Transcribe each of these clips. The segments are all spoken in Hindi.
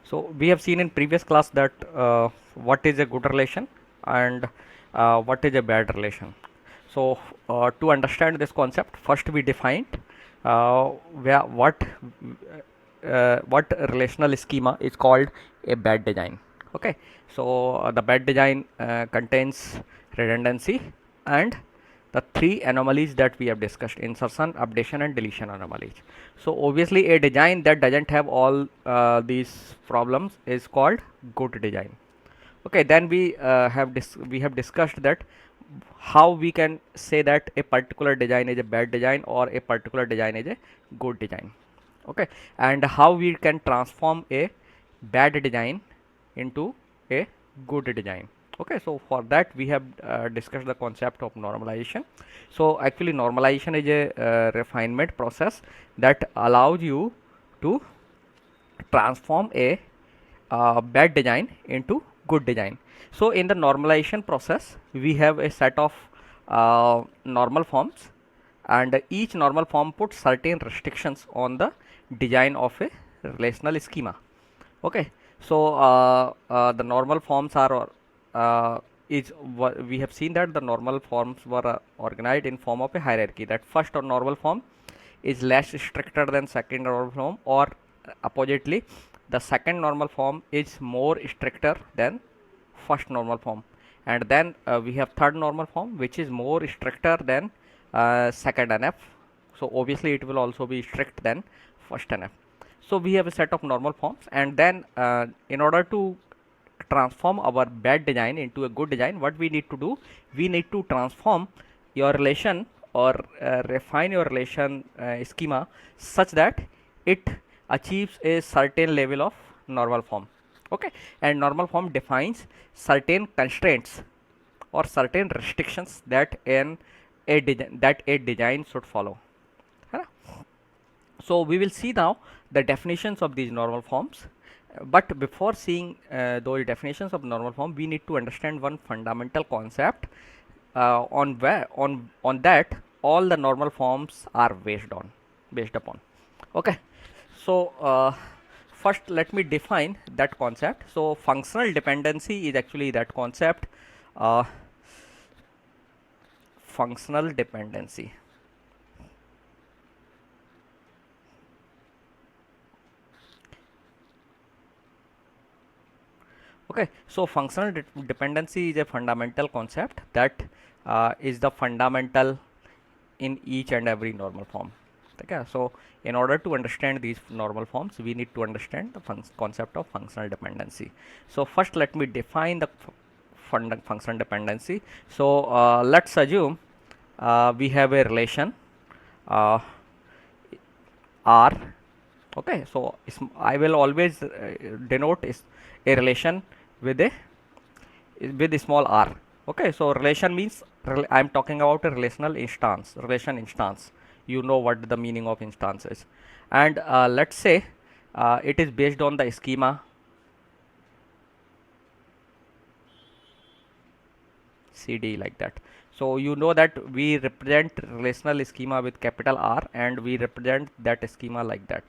So we have seen in previous class that what is a good relation and what is a bad relation. So to understand this concept, first we defined where what relational schema is called a bad design. Okay, so the bad design contains redundancy and the three anomalies that we have discussed: insertion, updation and deletion anomalies. So obviously a design that doesn't have all these problems is called good design. Okay, then we have discussed that how we can say that a particular design is a bad design or a particular design is a good design. Okay, and how we can transform a bad design into a good design. Okay, so for that we have discussed the concept of normalization. So actually normalization is a refinement process that allows you to transform a bad design into good design. So in the normalization process we have a set of normal forms, and each normal form puts certain restrictions on the design of a relational schema. Okay, so the normal forms are is we have seen that the normal forms were organized in form of a hierarchy. That first or normal form is less stricter than second normal form, or oppositely the second normal form is more stricter than first normal form. And then we have third normal form which is more stricter than second NF. So obviously it will also be strict than first NF. So we have a set of normal forms, and then in order to transform our bad design into a good design, what we need to do, we need to transform your relation or refine your relation schema such that it achieves a certain level of normal form. Okay, and normal form defines certain constraints or certain restrictions that a design should follow. So we will see now the definitions of these normal forms. But before seeing those definitions of normal form, we need to understand one fundamental concept on that all the normal forms are based upon. Okay, so first let me define that concept. So functional dependency is actually that concept. Functional dependency. Okay, so functional dependency is a fundamental concept that is the fundamental in each and every normal form. Okay, so in order to understand these normal forms, we need to understand the concept of functional dependency. So first let me define the functional dependency. So let's assume we have a relation uh, R. Okay, so I will always denote is a relation with a small r. Okay, so relation means I am talking about a relational instance, relation instance. You know what the meaning of instance is. And let's say it is based on the schema CD, like that. So you know that we represent relational schema with capital R, and we represent that schema like that.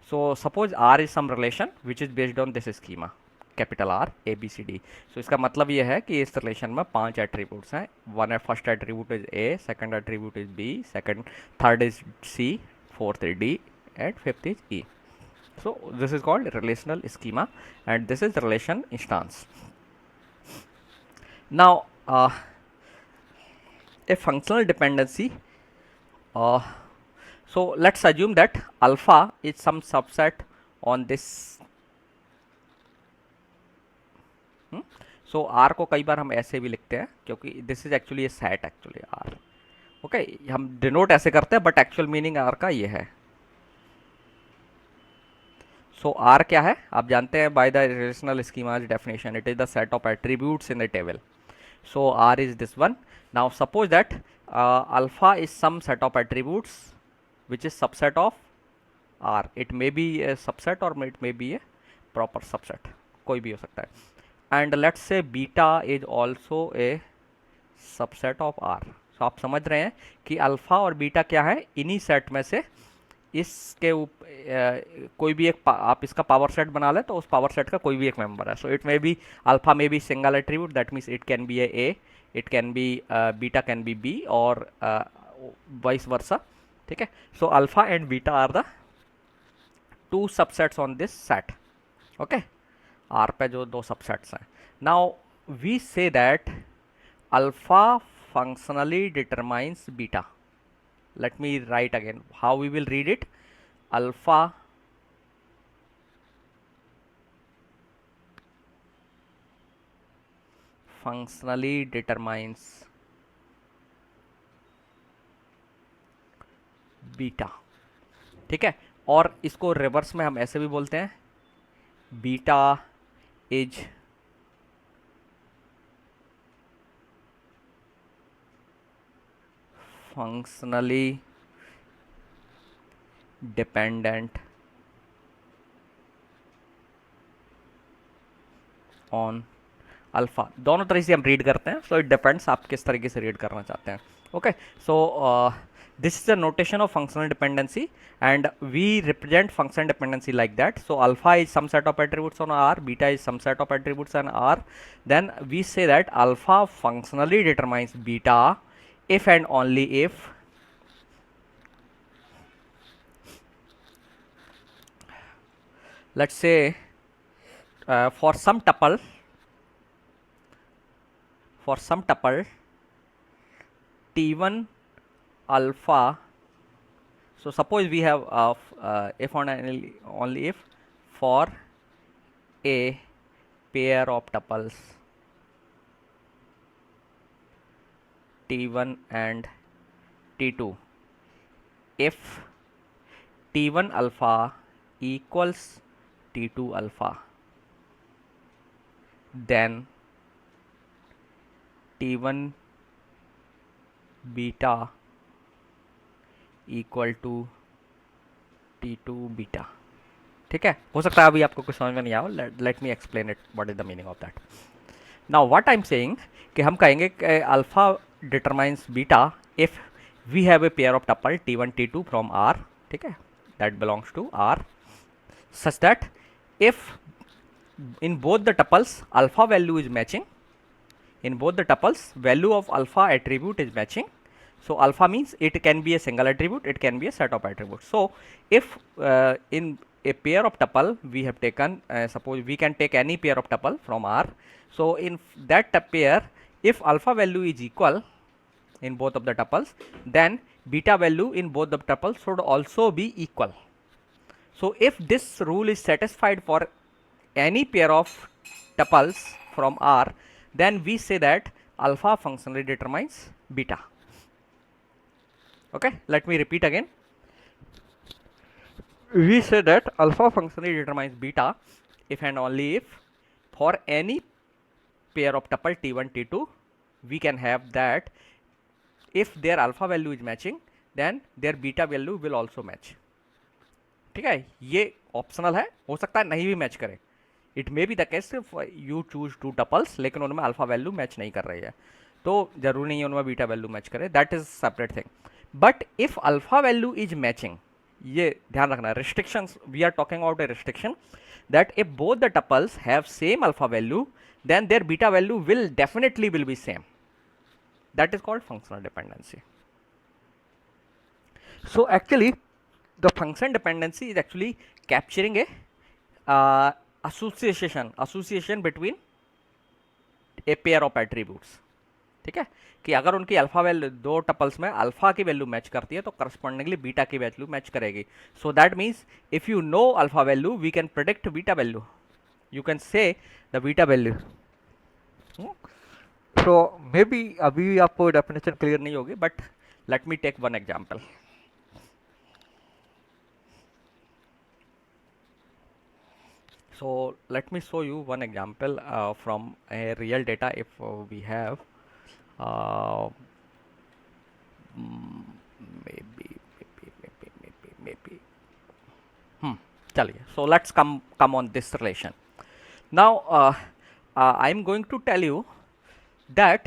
So suppose R is some relation which is based on this schema capital R A B C D. So इसका मतलब ये है कि इस रिलेशन में 5 एट्रीब्यूट्स हैं. One first attribute is A, second attribute is B, second third is C, fourth is D and fifth is E. So this is called relational schema, and this is relation instance. Now a functional dependency, so let's assume that alpha is some subset on this. So R को कई बार हम ऐसे भी लिखते हैं क्योंकि this is actually a set actually R. Okay, हम denote ऐसे करते हैं, but actual meaning R का ये है. So R क्या है आप जानते हैं by the relational schema's definition, it is the set of attributes in the table. So R is this one. Now suppose that alpha is some set of attributes which is subset of R. It may be a subset or it may be a proper subset, कोई भी हो सकता है. And let's say beta is also a subset of R. सो आप समझ रहे हैं कि अल्फ़ा और बीटा क्या है, इन्हीं सेट में से इसके कोई भी एक आप इसका पावर सेट बना लें तो उस पावर सेट का कोई भी एक मेंबर है. So it may be alpha may be single attribute, that means it can be A, it can be beta can be B, और वाइस वर्सा. ठीक है. So alpha and beta are the two subsets on this set. Okay, R पे जो दो सबसेट्स हैं. Now we say that alpha functionally determines beta. Let me write again how we will read it. Alpha functionally determines beta. ठीक है. और इसको रिवर्स में हम ऐसे भी बोलते हैं, beta is functionally dependent on alpha. दोनों तरह से हम रीड करते हैं, सो इट डिपेंड्स आप किस तरीके से रीड करना चाहते हैं. Okay, so this is the notation of functional dependency, and we represent functional dependency like that. So alpha is some set of attributes on R, beta is some set of attributes on R. Then we say that alpha functionally determines beta if and only if let's say for some tuple t1 alpha. So suppose we have if and only if for a pair of tuples t1 and t2, if t1 alpha equals t2 alpha, then t1 beta equal to t2 beta. ठीक है. हो सकता है अभी आपको कुछ समझ में नहीं आया. Let me explain it what is the meaning of that. Now what I am saying कि हम कहेंगे कि alpha determines beta if we have a pair of tuple t1 t2 from R. ठीक है, that belongs to R, such that if in both the tuples alpha value is matching, in both the tuples value of alpha attribute is matching. So alpha means it can be a single attribute, it can be a set of attributes. So if in a pair of tuple we have taken suppose we can take any pair of tuple from R. So in that pair if alpha value is equal in both of the tuples, then beta value in both the tuples should also be equal. So if this rule is satisfied for any pair of tuples from R, then we say that alpha functionally determines beta. Okay, let me repeat again. We say that alpha functionally determines beta if and only if for any pair of tuple t1 t2 we can have that if their alpha value is matching, then their beta value will also match. ठीक है, ये ऑप्शनल है, हो सकता है नहीं भी मैच करे. It may be the case you choose two tuples लेकिन उनमें अल्फा वैल्यू मैच नहीं कर रही है, तो जरूरी नहीं है उनमें बीटा वैल्यू मैच करे. That is separate thing. But if alpha value is matching, ये ध्यान रखना, restrictions, we are talking about a restriction that if both the tuples have same alpha value then their beta value will definitely will be same. That is called functional dependency. So actually the function dependency is actually capturing a association between a pair of attributes. ठीक है, कि अगर उनकी अल्फा वैल्यू दो टपल्स में अल्फा की वैल्यू मैच करती है तो करस्पॉन्डिंगली बीटा की वैल्यू मैच करेगी. So that means if you know alpha value we can predict beta value, you can say the beta value. So maybe अभी आपको डेफिनेशन क्लियर नहीं होगी, but let me take one example. So let me show you one example from a real data. If we have maybe चलिए, so let's come on this relation. Now I am going to tell you that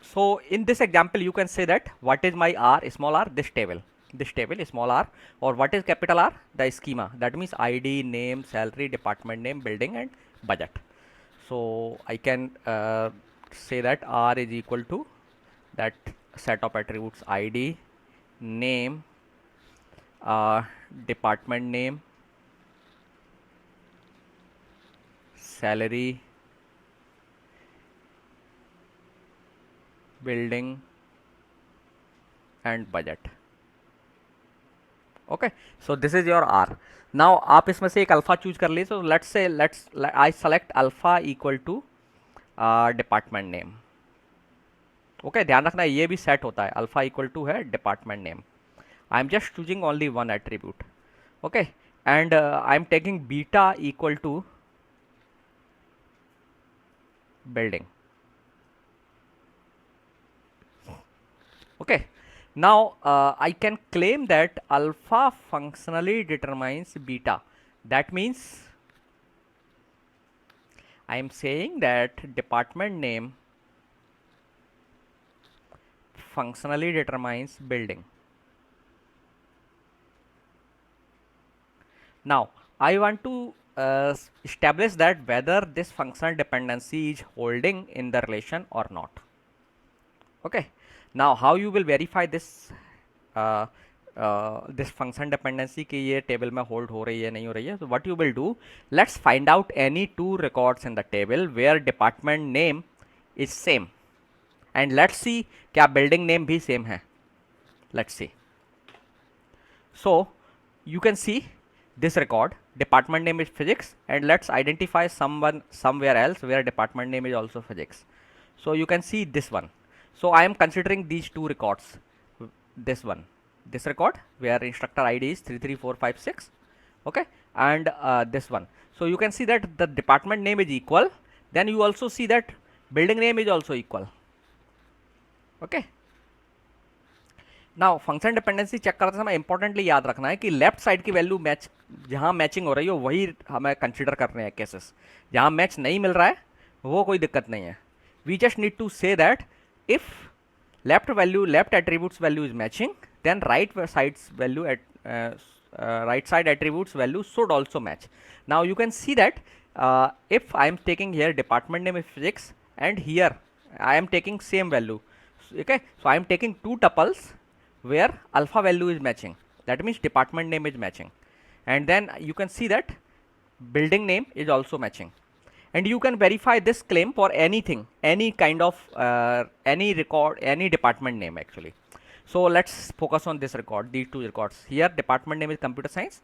So in this example, you can say that what is my R, small r, this table small r, or what is capital R, the schema, that means ID, name, salary, department name, building and budget. So I can say that R is equal to that set of attributes ID, name, department name, salary, building and budget. Okay, so this is your R. Now आप इसमें से एक अल्फा चूज कर लीजिए. So let's say I select alpha equal to department name. Okay, ध्यान रखना ये भी सेट होता है. अल्फा इक्वल टू है department name. I am just choosing only one attribute. Okay, and I am taking beta equal to building. Okay, now I can claim that alpha functionally determines beta. That means I am saying that department name functionally determines building. Now I want to establish that whether this functional dependency is holding in the relation or not. Okay, now how you will verify this this function dependency कि ये table में hold हो रही है नहीं हो रही है. So what you will do, let's find out any two records in the table where department name is same, and let's see क्या building name भी same है. Let's see. So you can see this record, department name is physics, and let's identify someone somewhere else where department name is also physics. So you can see this one. So I am considering these two records, this one, this record where instructor ID is 33456, okay, and this one. So you can see that the department name is equal, then you also see that building name is also equal. Okay, now function dependency check करते समय इंपॉर्टेंटली याद रखना है कि लेफ्ट साइड की वैल्यू मैच जहाँ मैचिंग हो रही हो वही हमें कंसिडर करने हैं केसेस. जहाँ मैच नहीं मिल रहा है वो कोई दिक्कत नहीं है. We just need to say that if left attributes value is matching, then right sides value right side attributes value should also match. Now you can see that if I am taking here department name is physics and here I am taking same value. Okay, so I am taking two tuples where alpha value is matching, that means department name is matching, and then you can see that building name is also matching, and you can verify this claim for anything, any kind of any record, any department name actually. So let's focus on this record, these two records. Here department name is computer science,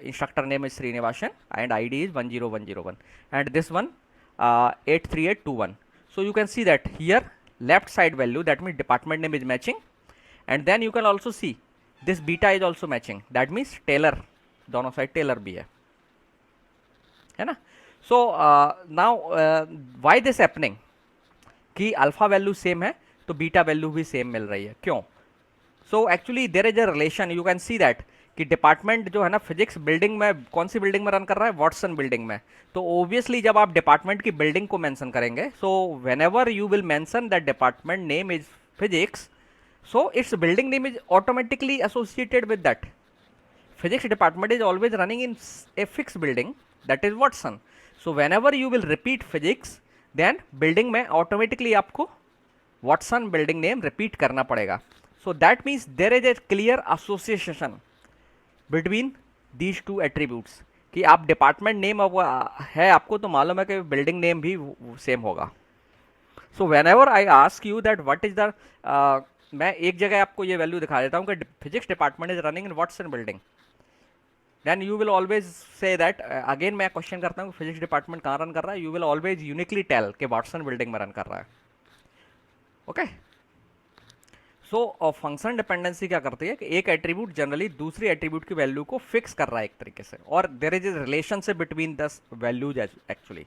instructor name is Srinivasan, and ID is 10101, and this one 83821. So you can see that here left side value, that means department name is matching, and then you can also see this beta is also matching, that means Taylor, दोनों साइड टेलर भी है ना. So now why this happening कि अल्फा वैल्यू सेम है तो बीटा वैल्यू भी सेम मिल रही है, क्यों? So actually there is a relation. You can see that कि डिपार्टमेंट जो है ना फिजिक्स बिल्डिंग में, कौन सी बिल्डिंग में रन कर रहा है? वॉटसन बिल्डिंग में. तो ऑब्वियसली जब आप डिपार्टमेंट की बिल्डिंग को मेंशन करेंगे, so when ever you will mention that department name is physics, so its building name is automatically associated with that. Physics department is always running in a fixed building, that is Watson. So whenever you will repeat physics, then building में automatically आपको Watson building name repeat करना पड़ेगा. So that means there is a clear association between these two attributes कि आप department name है आपको तो मालूम है कि building name भी same होगा. So whenever I ask you that what is the मैं एक जगह आपको ये वैल्यू दिखा देता हूँ कि physics department is running in Watson building, then you will always say that, again मैं क्वेश्चन करता हूँ फिजिक्स डिपार्टमेंट कहाँ रन कर रहा है, you will always uniquely tell कि वॉटसन बिल्डिंग में रन कर रहा है. ओके, सो फंक्शन डिपेंडेंसी क्या करती है कि एक एट्रीब्यूट जनरली दूसरी एट्रीब्यूट की वैल्यू को फिक्स कर रहा है एक तरीके से, और there is a relationship between the values. Actually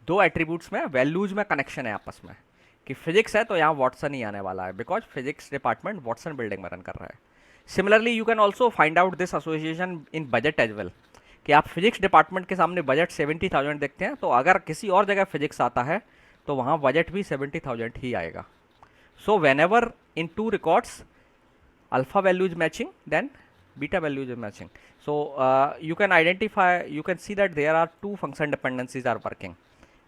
दो एट्रीब्यूट्स में वैल्यूज में कनेक्शन है आपस में कि फिजिक्स है तो यहाँ वॉटसन ही आने वाला है, because physics department Watson building में रन कर रहा है. Similarly you can also find out this association in budget as well कि आप फिजिक्स डिपार्टमेंट के सामने बजट 70,000 देखते हैं, तो अगर किसी और जगह फिजिक्स आता है तो वहाँ बजट भी 70,000 ही आएगा. So whenever in two records alpha value is matching, then beta value is matching. So you can identify, you can see that there are two function dependencies are working.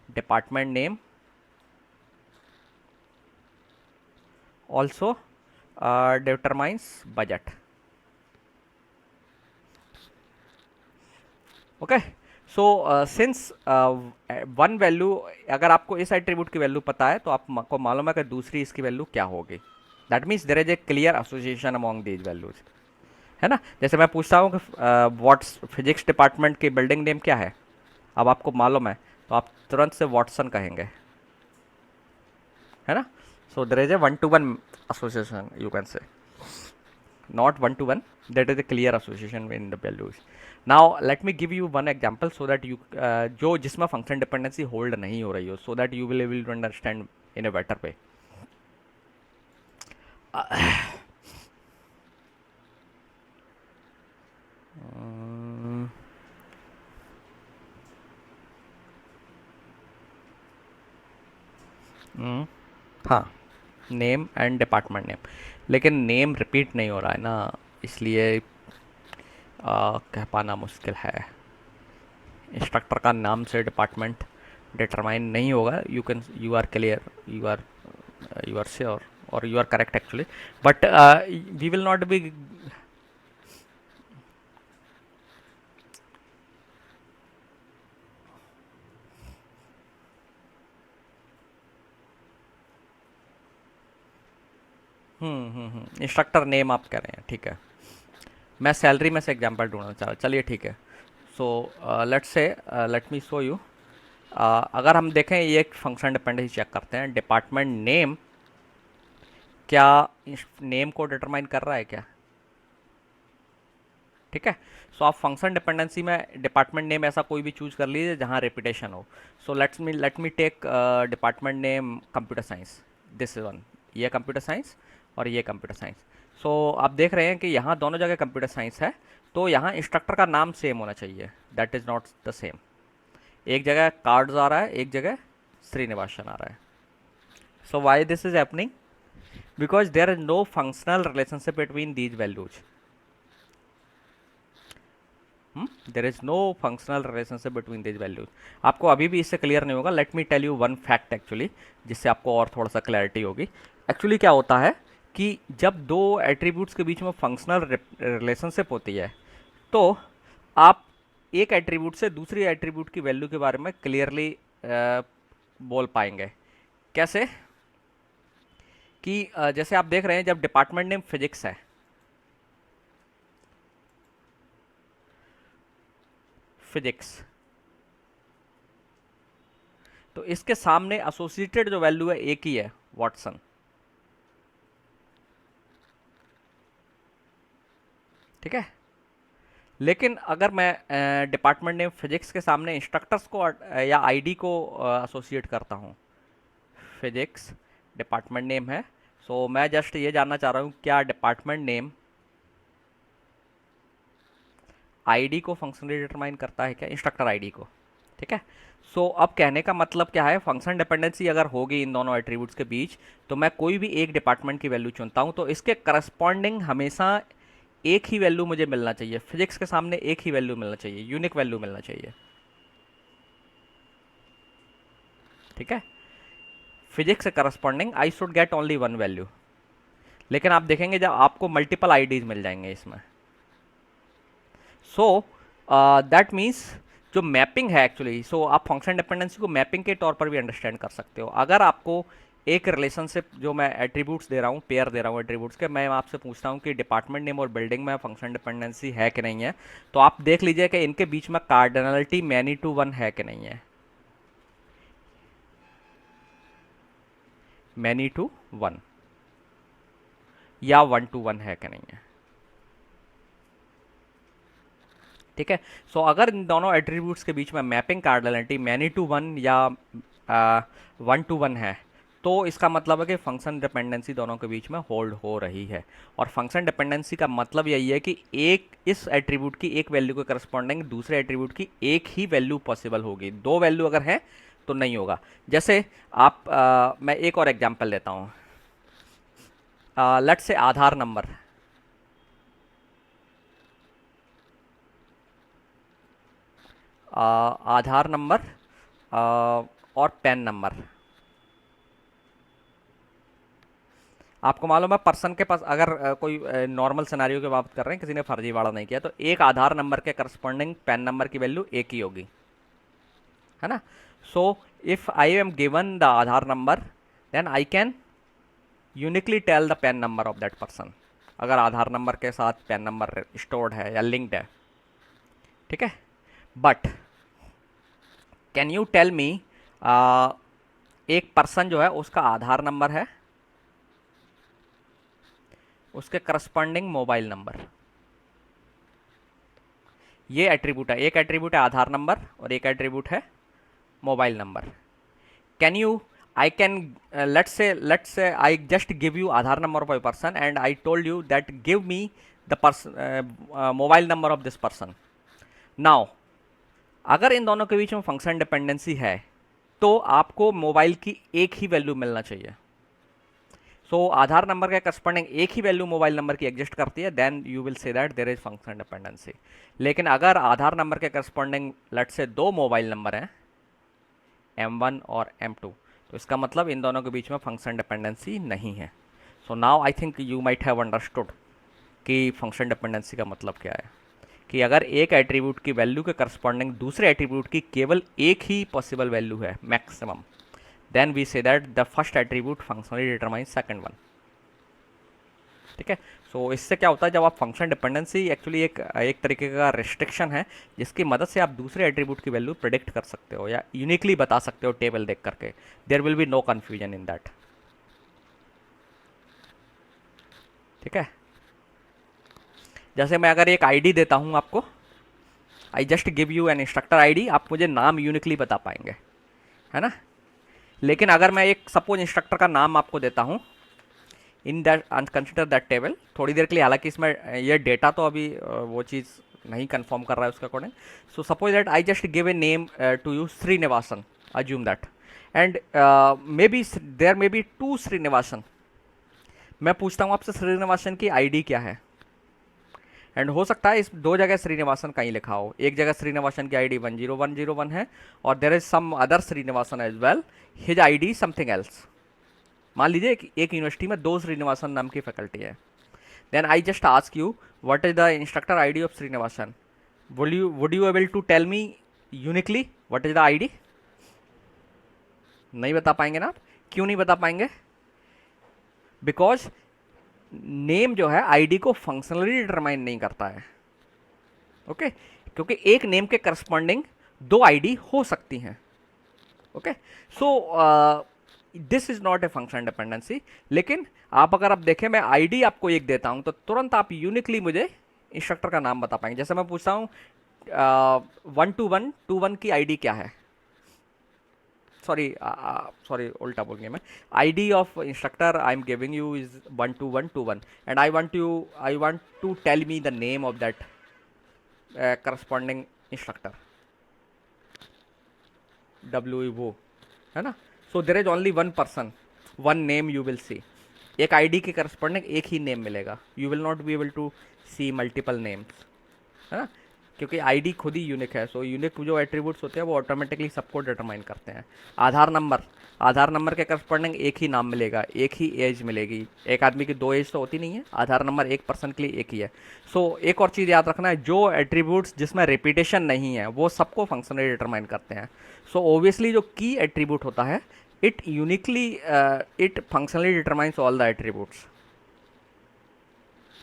Department name also determines budget. Okay, so since one value, अगर आपको इस एट्रीब्यूट की वैल्यू पता है तो आपको मालूम है कि दूसरी इसकी वैल्यू क्या होगी. That means there is a clear association among these values, है ना. जैसे मैं पूछता हूँ कि व्हाट्स फिजिक्स डिपार्टमेंट की बिल्डिंग नेम क्या है, अब आपको मालूम है तो आप तुरंत से वॉटसन कहेंगे, है ना. So there is a 1-to-1 association, you can say not 1-to-1, that is a clear association in the values. Now let me give you one example so that you जो जिसमें function dependency hold नहीं हो रही हो, so that you will able to understand in a better way. हाँ, नेम एंड डिपार्टमेंट नेम, लेकिन नेम रिपीट नहीं हो रहा है ना, इसलिए कह पाना मुश्किल है. इंस्ट्रक्टर का नाम से डिपार्टमेंट डिटरमाइन नहीं होगा. You are clear, you are sure और you are correct actually, but we will not be instructor name आप कह रहे हैं, ठीक है. मैं सैलरी में से एग्जांपल ढूंढना चाह रहा हूँ, चलिए ठीक है. सो लेट्स से लेट मी शो यू. अगर हम देखें ये एक फंक्शन डिपेंडेंसी चेक करते हैं, डिपार्टमेंट नेम क्या नेम को डिटरमाइन कर रहा है क्या, ठीक है. सो आप फंक्शन डिपेंडेंसी में डिपार्टमेंट नेम ऐसा कोई भी चूज कर लीजिए जहाँ रेपिटेशन हो. So let me take department name computer science, this is one, ये कंप्यूटर साइंस और ये कंप्यूटर साइंस. सो आप देख रहे हैं कि यहाँ दोनों जगह कंप्यूटर साइंस है, तो यहाँ इंस्ट्रक्टर का नाम सेम होना चाहिए. That is not the same. एक जगह कार्ड्स आ रहा है, एक जगह श्रीनिवासन आ रहा है. So why this is happening, because there is no functional relationship between these values. There is no functional relationship between these values. आपको अभी भी इससे क्लियर नहीं होगा. Let me tell you one fact actually, जिससे आपको और थोड़ा सा क्लैरिटी होगी. एक्चुअली क्या होता है कि जब दो एट्रीब्यूट्स के बीच में फंक्शनल रिलेशनशिप होती है, तो आप एक एट्रीब्यूट से दूसरी एट्रीब्यूट की वैल्यू के बारे में क्लियरली बोल पाएंगे. कैसे कि जैसे आप देख रहे हैं, जब डिपार्टमेंट नेम फिजिक्स है, फिजिक्स, तो इसके सामने एसोसिएटेड जो वैल्यू है एक ही है, वॉटसन, ठीक है. लेकिन अगर मैं डिपार्टमेंट नेम फिजिक्स के सामने इंस्ट्रक्टर्स को या आईडी को एसोसिएट करता हूँ, फिजिक्स डिपार्टमेंट नेम है, सो मैं जस्ट ये जानना चाह रहा हूँ क्या डिपार्टमेंट नेम आईडी को फंक्शनली डिटरमाइन करता है क्या, इंस्ट्रक्टर आईडी को, ठीक है. सो अब कहने का मतलब क्या है, फंक्शन डिपेंडेंसी अगर होगी इन दोनों एट्रीब्यूट्स के बीच, तो मैं कोई भी एक डिपार्टमेंट की वैल्यू चुनता हूँ तो इसके करस्पॉन्डिंग हमेशा एक ही वैल्यू मुझे मिलना चाहिए. फिजिक्स के सामने एक ही वैल्यू मिलना चाहिए, यूनिक वैल्यू मिलना चाहिए, ठीक है. फिजिक्स से corresponding I should get only one value. लेकिन आप देखेंगे जब आपको मल्टीपल आईडीज मिल जाएंगे इसमें, सो दैट मीन्स जो मैपिंग है एक्चुअली, सो आप फंक्शन डिपेंडेंसी को मैपिंग के तौर पर भी अंडरस्टैंड कर सकते हो. अगर आपको एक रिलेशनशिप जो मैं एट्रीब्यूट्स दे रहा हूँ, पेयर दे रहा हूँ एट्रीब्यूट्स के, मैं आपसे पूछता हूँ कि डिपार्टमेंट नेम और बिल्डिंग में फंक्शन डिपेंडेंसी है कि नहीं है, तो आप देख लीजिए कि इनके बीच में कार्डिनलिटी मैनी टू वन है कि नहीं है, मैनी टू वन या 1-to-1 है कि नहीं है, ठीक है. सो अगर इन दोनों एट्रीब्यूट्स के बीच में mapping cardinality many to one या 1-to-1 है, तो इसका मतलब है कि फंक्शन डिपेंडेंसी दोनों के बीच में होल्ड हो रही है. और फंक्शन डिपेंडेंसी का मतलब यही है कि एक इस एट्रीब्यूट की एक वैल्यू के करस्पॉन्डिंग दूसरे एट्रीब्यूट की एक ही वैल्यू पॉसिबल होगी. दो वैल्यू अगर है तो नहीं होगा। जैसे आप मैं एक और एग्जांपल लेता हूँ, let's say Aadhaar number, Aadhaar number और पैन नंबर। आपको मालूम है पर्सन के पास अगर कोई नॉर्मल सिनेरियो की बात कर रहे हैं, किसी ने फर्जीवाड़ा नहीं किया, तो एक आधार नंबर के करस्पॉन्डिंग पैन नंबर की वैल्यू एक ही होगी, है ना। So if I am given the Aadhaar number, then I can uniquely tell the PAN number of that person, अगर आधार नंबर के साथ पैन नंबर स्टोर्ड है या लिंक्ड है, ठीक है। But can you tell me, एक पर्सन जो है उसका आधार नंबर है, उसके करस्पॉन्डिंग मोबाइल नंबर, ये एट्रीब्यूट है, एक एट्रीब्यूट है आधार नंबर और एक एट्रीब्यूट है mobile number. Can you, I can let's say I just give you Aadhaar number of a person and I told you that give me the person mobile number of this person. Now अगर इन दोनों के बीच में फंक्शन डिपेंडेंसी है तो आपको मोबाइल की एक ही वैल्यू मिलना चाहिए। सो आधार नंबर के करस्पॉन्डिंग एक ही वैल्यू मोबाइल नंबर की एग्जिस्ट करती है, then you will say that there is function dependency. लेकिन अगर आधार नंबर के करस्पॉन्डिंग लेट्स से दो मोबाइल नंबर हैं, M1 और M2, तो इसका मतलब इन दोनों के बीच में फंक्शन डिपेंडेंसी नहीं है। So now I think you might have understood कि फंक्शन डिपेंडेंसी का मतलब क्या है, कि अगर एक एट्रीब्यूट की वैल्यू के करस्पॉन्डिंग दूसरे एट्रीब्यूट की केवल एक ही पॉसिबल वैल्यू है maximum, then we say that the first attribute functionally determines second one, ठीक है। सो इससे क्या होता है, जब आप फंक्शन डिपेंडेंसी एक्चुअली एक तरीके का रिस्ट्रिक्शन है जिसकी मदद से आप दूसरे एट्रीब्यूट की वैल्यू प्रेडिक्ट कर सकते हो या यूनिकली बता सकते हो टेबल देख करके, there will be no confusion in that, ठीक है। जैसे मैं अगर एक आईडी देता हूं आपको, आई just give you N instructor ID, आप मुझे नाम यूनिकली बता पाएंगे, है ना। लेकिन अगर मैं एक सपोज इंस्ट्रक्टर का नाम आपको देता हूं in that consider that table, थोड़ी देर के लिए, हालांकि इसमें ये डेटा तो अभी वो चीज़ नहीं कंफर्म कर रहा है उसके according. So suppose that I just give a name to you Srinivasan, assume that, and may be there may be two Srinivasan. मैं पूछता हूँ आपसे श्रीनिवासन की आईडी क्या है, एंड हो सकता है इस दो जगह श्रीनिवासन कहीं लिखा हो, एक जगह श्रीनिवासन की आईडी 10101 है और there is some other Srinivasan as well, his ID something else. मान लीजिए एक यूनिवर्सिटी में दो श्रीनिवासन नाम की फैकल्टी है, then I just ask you what is the instructor ID of Srinivasan, would you able to tell me uniquely what is the ID? नहीं बता पाएंगे ना आप। क्यों नहीं बता पाएंगे? बिकॉज नेम जो है आईडी को फंक्शनली डिटरमाइन नहीं करता है, ओके क्योंकि एक नेम के करस्पॉन्डिंग दो आईडी हो सकती हैं, okay. So this is not a function dependency. लेकिन अगर आप देखें, मैं आईडी आपको एक देता हूं तो तुरंत आप यूनिकली मुझे इंस्ट्रक्टर का नाम बता पाएंगे। जैसे मैं पूछता हूं 12121 की आईडी क्या है, सॉरी उल्टा बोल गया मैं, ID of instructor I am giving you is 12121 and I want to tell me the name of that corresponding instructor, W वो, है ना। So there is only one person, one name you will see, एक आईडी के करस्पॉन्डिंग एक ही नेम मिलेगा, you will not be able to see multiple names, है ना, क्योंकि आईडी खुद ही यूनिक है। सो यूनिक जो एट्रीब्यूट्स होते हैं वो ऑटोमेटिकली सबको डिटरमाइन करते हैं। आधार नंबर के करस्पॉन्डिंग एक ही नाम मिलेगा, एक ही एज मिलेगी, एक आदमी की दो एज तो होती नहीं है, आधार नंबर एक पर्सन के लिए एक ही है। सो एक और चीज़ याद रखना है, जो एट्रीब्यूट्स जिसमें रिपीटेशन नहीं है वो सबको फंक्शनली डिटरमाइन करते हैं। सो ऑब्वियसली जो की एट्रीब्यूट होता है it functionally determines all the attributes,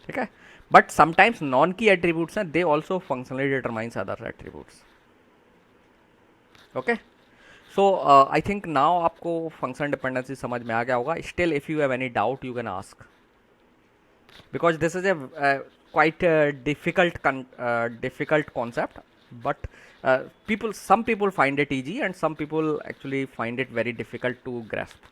ठीक है। बट समटाइम्स नॉन की एट्रीब्यूट्स हैं, they also functionally determines other attributes, okay. So I think now आपको फंक्शन डिपेंडेंसी समझ में आ गया होगा। Still if you have any doubt you can ask, because this is a quite difficult concept, but some people find it easy and some people actually find it very difficult to grasp.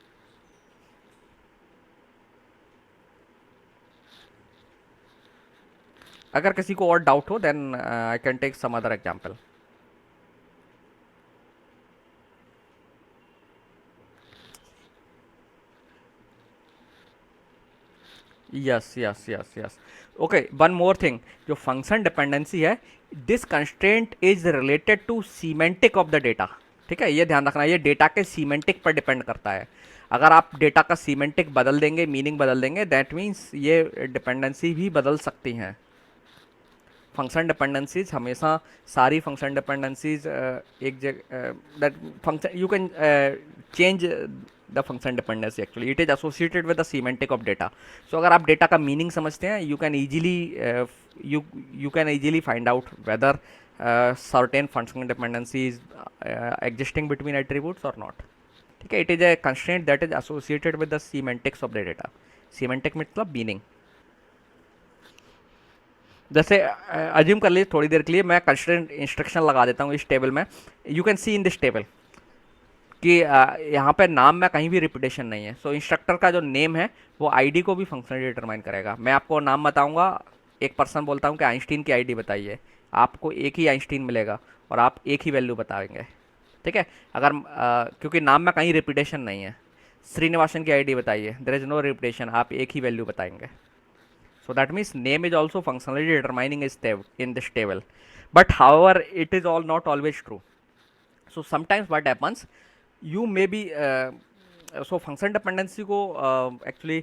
अगर किसी को और डाउट हो then I can take some other example. Yes yes yes yes. Okay, one more thing, जो फंक्शन डिपेंडेंसी है, this constraint is related to semantic of the data. ठीक है, ये ध्यान रखना, ये डेटा के सीमेंटिक पर डिपेंड करता है। अगर आप डेटा का सीमेंटिक बदल देंगे, मीनिंग बदल देंगे, दैट मीन्स ये डिपेंडेंसी भी बदल सकती हैं। फंक्शन डिपेंडेंसीज हमेशा, सारी फंक्शन डिपेंडेंसीज एक जगह, that function you can change the function dependency, actually it is associated with the semantic of data. So अगर आप डेटा का मीनिंग समझते हैं, you can easily find out whether certain function dependency is existing between attributes और नॉट। ठीक है, it is a constraint that is associated with the semantics of the data. Semantic मतलब मीनिंग। जैसे अज्यूम कर लीजिए थोड़ी देर के लिए मैं कंस्ट्रेंट इंस्ट्रक्शन लगा देता हूँ इस टेबल में। You can C in this table कि यहाँ पे नाम में कहीं भी रिपीटेशन नहीं है। सो इंस्ट्रक्टर का जो नेम है वो आईडी को भी फंक्शनली डिटरमाइन करेगा। मैं आपको नाम बताऊँगा, एक पर्सन बोलता हूँ कि आइंस्टीन की आईडी बताइए, आपको एक ही आइंस्टीन मिलेगा और आप एक ही वैल्यू बताएंगे। ठीक है, अगर क्योंकि नाम में कहीं रिपीटेशन नहीं है। श्रीनिवासन की आईडी बताइए, देयर इज नो रिपीटेशन, आप एक ही वैल्यू बताएंगे। So that means name is also functionally determining in this table. But however, it is all not always true. So sometimes what happens, you may be so function dependency को actually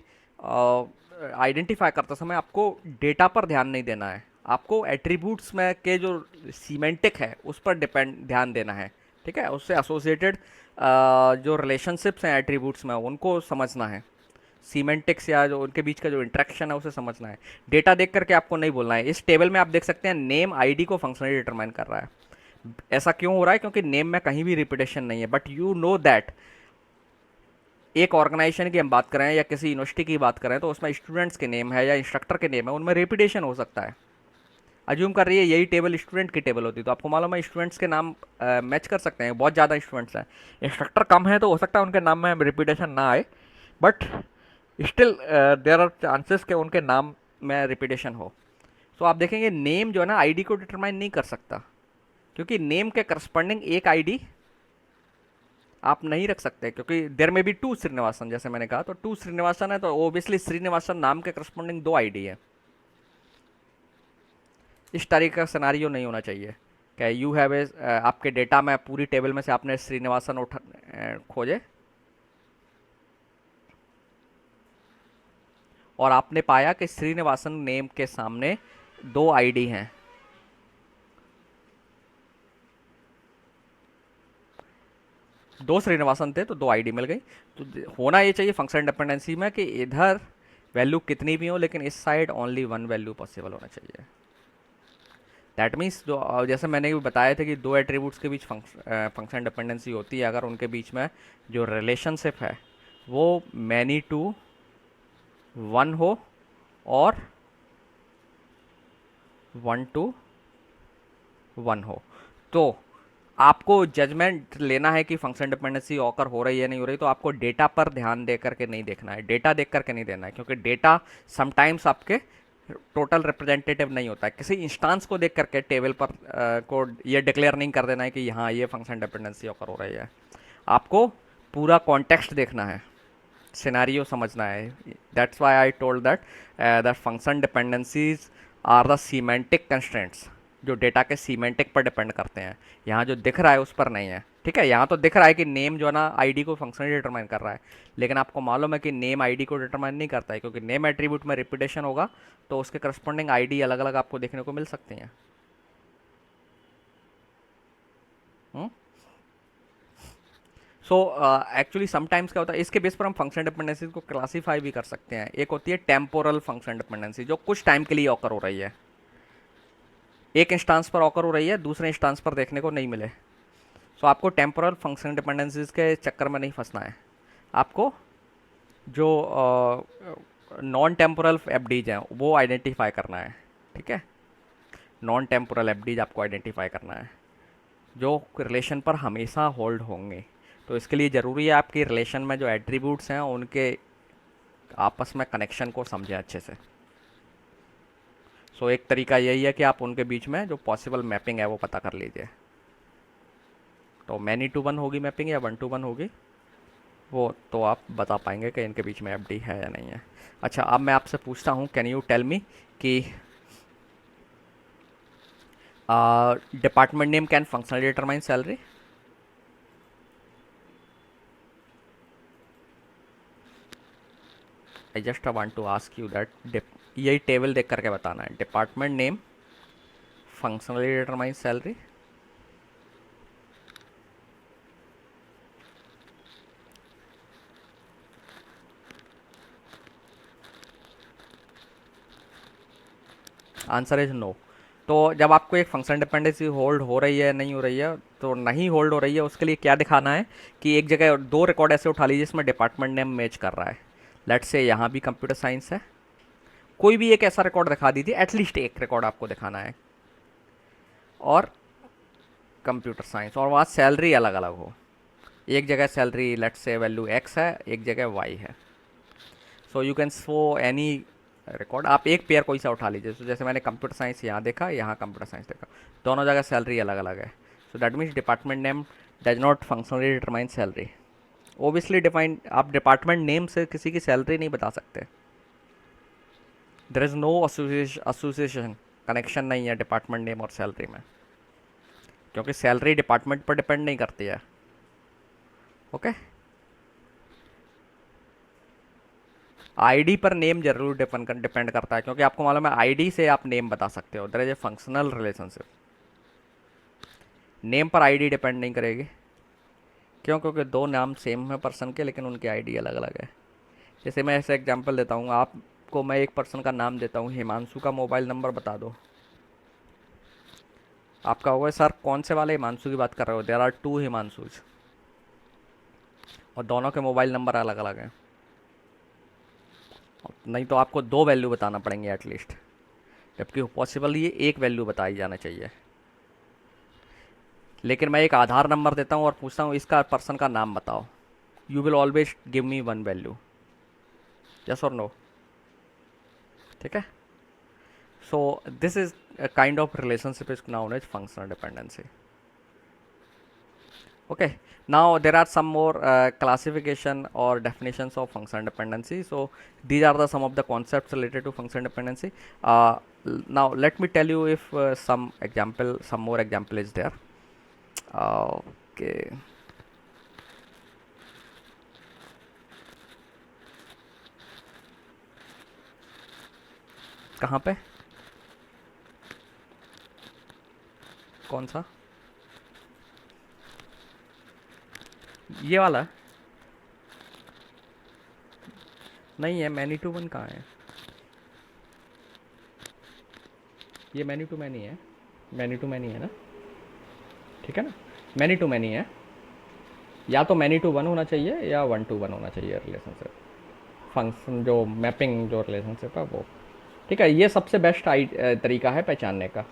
आइडेंटिफाई करते समय आपको डेटा पर ध्यान नहीं देना है, आपको एट्रीब्यूट्स में के जो सीमेंटिक है उस पर ध्यान देना है। ठीक है, उससे एसोसिएटेड जो रिलेशनशिप्स हैं एट्रीब्यूट्स में उनको समझना है। सीमेंटिक्स या जो उनके बीच का जो इंटरेक्शन है उसे समझना है। डेटा देख करके आपको नहीं बोलना है। इस टेबल में आप देख सकते हैं नेम आईडी को फंक्शनली डिटरमाइन कर रहा है। ऐसा क्यों हो रहा है? क्योंकि नेम में कहीं भी रिपीटेशन नहीं है। बट यू नो दैट एक ऑर्गेनाइजेशन की हम बात करें या किसी यूनिवर्सिटी की बात करें तो उसमें स्टूडेंट्स के नेम है या इंस्ट्रक्टर के नेम है, उनमें रिपीटेशन हो सकता है। अज्यूम कर रही है यही टेबल स्टूडेंट की टेबल होती तो आपको मालूम है स्टूडेंट्स के नाम मैच कर सकते हैं। बहुत ज़्यादा स्टूडेंट्स हैं, इंस्ट्रक्टर कम है तो हो सकता है उनके नाम में रिपीटेशन ना आए, but still there are chances कि उनके नाम में रिपीटेशन हो। सो आप देखेंगे नेम जो है ना आईडी को डिटरमाइन नहीं कर सकता, क्योंकि नेम के करस्पॉन्डिंग एक आईडी आप नहीं रख सकते, क्योंकि देर में भी टू श्रीनिवासन, जैसे मैंने कहा तो टू श्रीनिवासन है तो ओबियसली श्रीनिवासन नाम के करस्पॉन्डिंग दो आईडी है। इस तरीके का सिनारियो नहीं होना चाहिए कि यू हैव ए आपके डेटा में पूरी टेबल में से आपने श्रीनिवासन खोजे और आपने पाया कि श्रीनिवासन नेम के सामने दो आईडी हैं। दो श्रीनिवासन थे तो दो आईडी मिल गई। तो होना ये चाहिए फंक्शन डिपेंडेंसी में कि इधर वैल्यू कितनी भी हो लेकिन इस side only one value possible होना चाहिए। दैट मीन्स जो जैसे मैंने भी बताया था कि दो एट्रीब्यूट्स के बीच फंक्शन डिपेंडेंसी होती है अगर उनके बीच में जो रिलेशनशिप है वो मैनी टू वन हो और वन टू वन हो, तो आपको जजमेंट लेना है कि फंक्शन डिपेंडेंसी ऑकर हो रही है नहीं हो रही। तो आपको डेटा पर ध्यान दे करके नहीं देखना है, डेटा देख करके नहीं देना है, क्योंकि डेटा समटाइम्स आपके टोटल रिप्रेजेंटेटिव नहीं होता है। किसी इंस्टांस को देख करके टेबल पर को ये डिक्लेयर नहीं कर देना है कि यहाँ ये फंक्शन डिपेंडेंसी ऑकर हो रही है। आपको पूरा कॉन्टेक्स्ट देखना है, सिनारियो समझना है। That's why I told that that function dependencies are the semantic constraints, जो डेटा के सीमेंटिक पर डिपेंड करते हैं। यहाँ जो दिख रहा है उस पर नहीं है। ठीक है, यहाँ तो दिख रहा है कि नेम जो है ना आईडी को फंक्शनली डिटरमाइन कर रहा है, लेकिन आपको मालूम है कि नेम आईडी को डिटरमाइन नहीं करता है, क्योंकि नेम एट्रीब्यूट में रिपीटेशन होगा तो उसके करस्पॉन्डिंग आईडी अलग अलग आपको देखने को मिल सकती हैं। सो एक्चुअली समटाइम्स क्या होता है, इसके बेस पर हम फंक्शन डिपेंडेंसी को क्लासीफाई भी कर सकते हैं। एक होती है टेम्पोरल फंक्शन डिपेंडेंसी, जो कुछ टाइम के लिए ऑकर हो रही है, एक इंस्टांस पर ऑकर हो रही है, दूसरे इंस्टांस पर देखने को नहीं मिले। सो आपको टेम्पोरल फंक्शन डिपेंडेंसीज के चक्कर में नहीं फंसना है। आपको जो नॉन टेम्पोरल एफडीज हैं वो आइडेंटिफाई करना है। ठीक है, नॉन टेम्पोरल एफडीज आपको आइडेंटिफाई करना है जो रिलेशन पर हमेशा होल्ड होंगे। तो इसके लिए ज़रूरी है आपकी रिलेशन में जो एट्रीब्यूट्स हैं उनके आपस में कनेक्शन को समझें अच्छे से। सो एक तरीका यही है कि आप उनके बीच में जो पॉसिबल मैपिंग है वो पता कर लीजिए। तो मैनी टू वन होगी मैपिंग या वन टू वन होगी? वो तो आप बता पाएंगे कि इनके बीच में एफडी है या नहीं है। अच्छा, अब मैं आपसे पूछता हूँ, कैन यू टेल मी कि department name can functionally determine salary? I just want to ask you that, यही टेबल देख करके बताना है, department name functionally determine salary. Answer is no. तो जब आपको एक फंक्शन डिपेंडेंसी होल्ड हो रही है नहीं हो रही है, तो नहीं होल्ड हो रही है उसके लिए क्या दिखाना है कि एक जगह दो रिकॉर्ड ऐसे उठा लीजिए जिसमें डिपार्टमेंट नेम मैच कर रहा है। लेट्स से यहाँ भी कंप्यूटर साइंस है, कोई भी एक ऐसा रिकॉर्ड दिखा दीजिए, एटलीस्ट एक रिकॉर्ड आपको दिखाना है, और कंप्यूटर साइंस, और वहाँ सैलरी अलग अलग हो। एक जगह salary let's say value x है, एक जगह वाई है। So you can show any record, आप एक पेयर कोई सा उठा लीजिए। तो जैसे मैंने कंप्यूटर साइंस यहाँ देखा, यहाँ कंप्यूटर साइंस देखा, दोनों जगह सैलरी अलग अलग है। So that means department name does not functionally determine salary. Obviously define, आप डिपार्टमेंट नेम से किसी की सैलरी नहीं बता सकते। There is no association, connection नहीं है डिपार्टमेंट नेम और सैलरी में, क्योंकि सैलरी डिपार्टमेंट पर डिपेंड नहीं करती है। ओके, आईडी पर नेम जरूर डिपेंड करता है, क्योंकि आपको मालूम है आईडी से आप नेम बता सकते हो। There is a functional relationship. Name पर आईडी डिपेंड नहीं करेगी। क्यों? क्योंकि दो नाम सेम है पर्सन के, लेकिन उनकी आईडी अलग अलग है। जैसे मैं ऐसे एग्जांपल देता हूँ आपको, मैं एक पर्सन का नाम देता हूँ, हिमांशु का मोबाइल नंबर बता दो। आपका होगा सर कौन से वाले हिमांशु की बात कर रहे हो? देयर आर टू हिमांशुज, और दोनों के मोबाइल नंबर अलग अलग हैं। नहीं तो आपको दो वैल्यू बताना पड़ेंगे एटलीस्ट, जबकि पॉसिबल ये एक वैल्यू बताई जाना चाहिए। लेकिन मैं एक आधार नंबर देता हूँ और पूछता हूँ इसका पर्सन का नाम बताओ, you will always give me one value, yes और नो? ठीक है। सो this is a kind of relationship is known as functional dependency. Okay, now there are some more classification or definitions of functional dependency. So these are the some of the concepts related to functional dependency. Now let me tell you if some more example is there. Okay, कहाँ पे? कौन सा? ये वाला? नहीं है, मैनी टू वन कहाँ है? ये मैनी टू मैनी है, मैनी टू मैनी है ना, ठीक है ना, मैनी टू मैनी है। या तो मैनी टू वन होना चाहिए या वन टू वन होना चाहिए रिलेशनशिप, फंक्शन जो मैपिंग जो रिलेशनशिप है वो। ठीक है, ये सबसे बेस्ट तरीका है पहचानने का,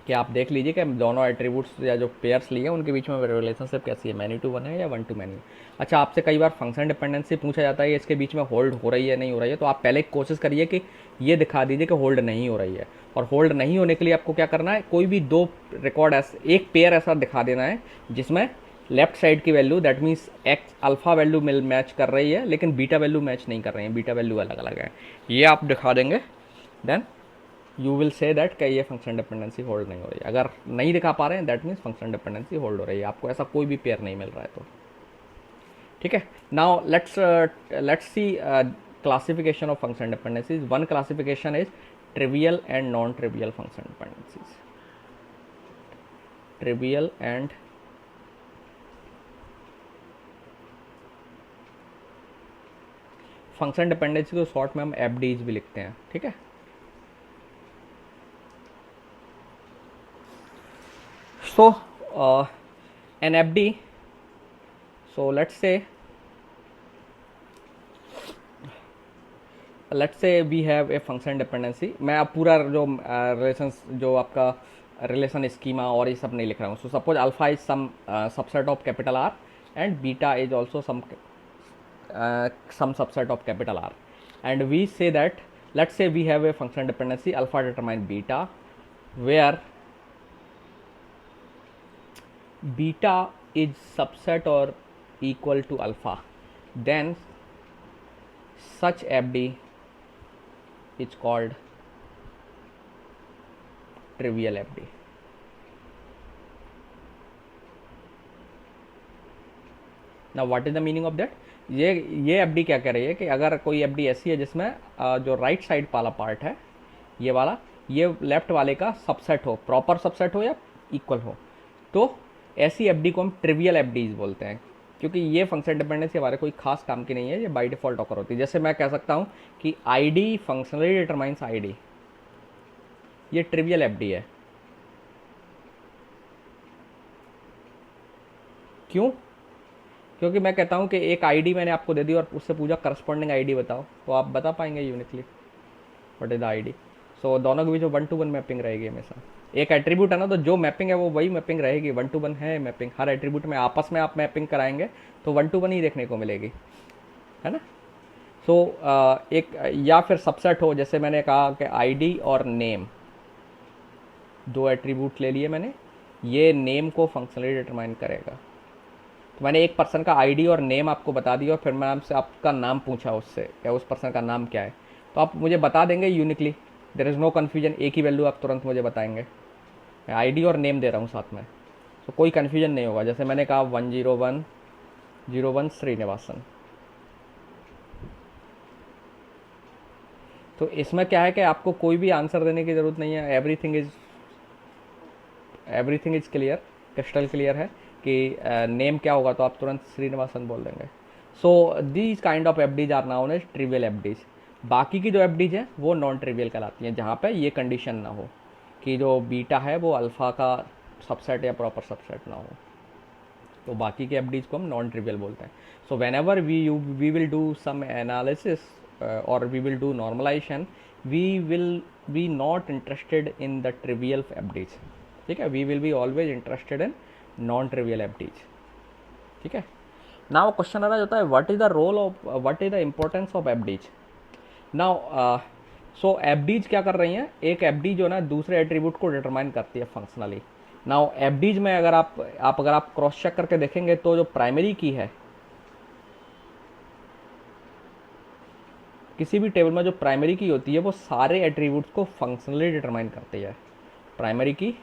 कि आप देख लीजिए कि दोनों एट्रीब्यूट्स या जो पेयर्स लिए हैं उनके बीच में रिलेशनशिप कैसी है, मैनी टू वन है या वन टू मैनी। अच्छा, आपसे कई बार फंक्शन डिपेंडेंसी पूछा जाता है, इसके बीच में होल्ड हो रही है नहीं हो रही है, तो आप पहले कोशिश करिए कि ये दिखा दीजिए कि होल्ड नहीं हो रही है। और होल्ड नहीं होने के लिए आपको क्या करना है, कोई भी दो रिकॉर्ड एक पेयर ऐसा दिखा देना है जिसमें लेफ्ट साइड की value that means x alpha value match कर रही है, लेकिन बीटा वैल्यू मैच नहीं कर रही है, बीटा वैल्यू अलग अलग है। ये आप दिखा देंगे, then you will say that कि ये फंक्शन डिपेंडेंसी होल्ड नहीं हो रही है। अगर नहीं दिखा पा रहे हैं that means function dependency hold हो रही है, आपको ऐसा कोई भी पेयर नहीं मिल रहा है तो। ठीक है, now let's see classification of function dependencies. One classification is trivial and non trivial function dependencies. Trivial and function dependency को शॉर्ट में हम एफडीज भी लिखते हैं। ठीक है, so an FD, so let's say we have a function dependency। मैं अब पूरा जो रिलेशंस जो आपका रिलेशन स्कीमा और ये सब नहीं लिख रहा हूँ। So suppose alpha is some subset of capital R and beta is also some subset of capital R, and we say that let's say we have a function dependency alpha determine beta, where beta is subset or equal to alpha, then such FD is called trivial FD. Now what is the meaning of that? ये एफडी क्या कह रही है कि अगर कोई एफडी ऐसी है जिसमें जो राइट साइड वाला पार्ट है ये वाला, ये लेफ्ट वाले का सबसेट हो, प्रॉपर सबसेट हो या इक्वल हो, तो ऐसी एफडी को हम ट्रिवियल एफडीज बोलते हैं, क्योंकि ये फंक्शन डिपेंडेंसी हमारे कोई खास काम की नहीं है, ये बाय डिफॉल्ट ऑकर होती है। जैसे मैं कह सकता हूँ कि आईडी फंक्शनली डिटरमाइंस आईडी, ये ट्रिवियल एफडी है। क्यों? क्योंकि मैं कहता हूँ कि एक आईडी मैंने आपको दे दी और उससे पूछा करस्पॉन्डिंग आईडी बताओ, तो आप बता पाएंगे uniquely what is the ID. So दोनों के बीच 1-to-1 मैपिंग रहेगी हमेशा। एक एट्रीब्यूट है ना, तो जो मैपिंग है वो वही मैपिंग रहेगी, 1-to-1 है मैपिंग। हर एट्रीब्यूट में आपस में आप मैपिंग कराएंगे तो 1-to-1 ही देखने को मिलेगी, है ना। सो एक या फिर सबसेट हो, जैसे मैंने कहा कि आईडी और नेम, दो एट्रीब्यूट ले लिए मैंने, ये नेम को फंक्शनली डिटरमाइन करेगा। तो मैंने एक पर्सन का आईडी और नेम आपको बता दिया और फिर मैं आपसे आपका नाम पूछा उससे, क्या उस पर्सन का नाम क्या है, तो आप मुझे बता देंगे uniquely, there is no confusion, एक ही वैल्यू आप तुरंत मुझे बताएंगे। मैं आईडी और नेम दे रहा हूँ साथ में, तो कोई कन्फ्यूजन नहीं होगा। जैसे मैंने कहा 10101 श्रीनिवासन, तो इसमें क्या है कि आपको कोई भी आंसर देने की ज़रूरत नहीं है, everything is clear, crystal clear है कि नेम क्या होगा, तो आप तुरंत श्रीनिवासन बोल देंगे। So these kind of FDs are known as trivial FDs. बाकी की जो एफडीज हैं वो नॉन ट्रिवियल कहलाती हैं, जहाँ पे ये कंडीशन ना हो कि जो बीटा है वो अल्फ़ा का सबसेट या प्रॉपर सबसेट ना हो, तो बाकी के एफडीज को हम नॉन ट्रिवियल बोलते हैं। So whenever we will do some analysis और we will do normalization, we will be not interested in the trivial FDs, ठीक है, we will be always interested in non trivial FDs, ठीक है। नाउ क्वेश्चन आ रहा होता है what is the role of, what is the importance of FDs. Now so FDs क्या कर रही हैं, एक एफडी जो ना दूसरे एट्रीब्यूट को डिटरमाइन करती है फंक्शनली। नाउ एफडीज में अगर आप क्रॉस चेक करके देखेंगे तो जो प्राइमरी की है, किसी भी टेबल में जो प्राइमरी की होती है वो सारे एट्रीब्यूट्स को फंक्शनली डिटरमाइन करती है। प्राइमरी की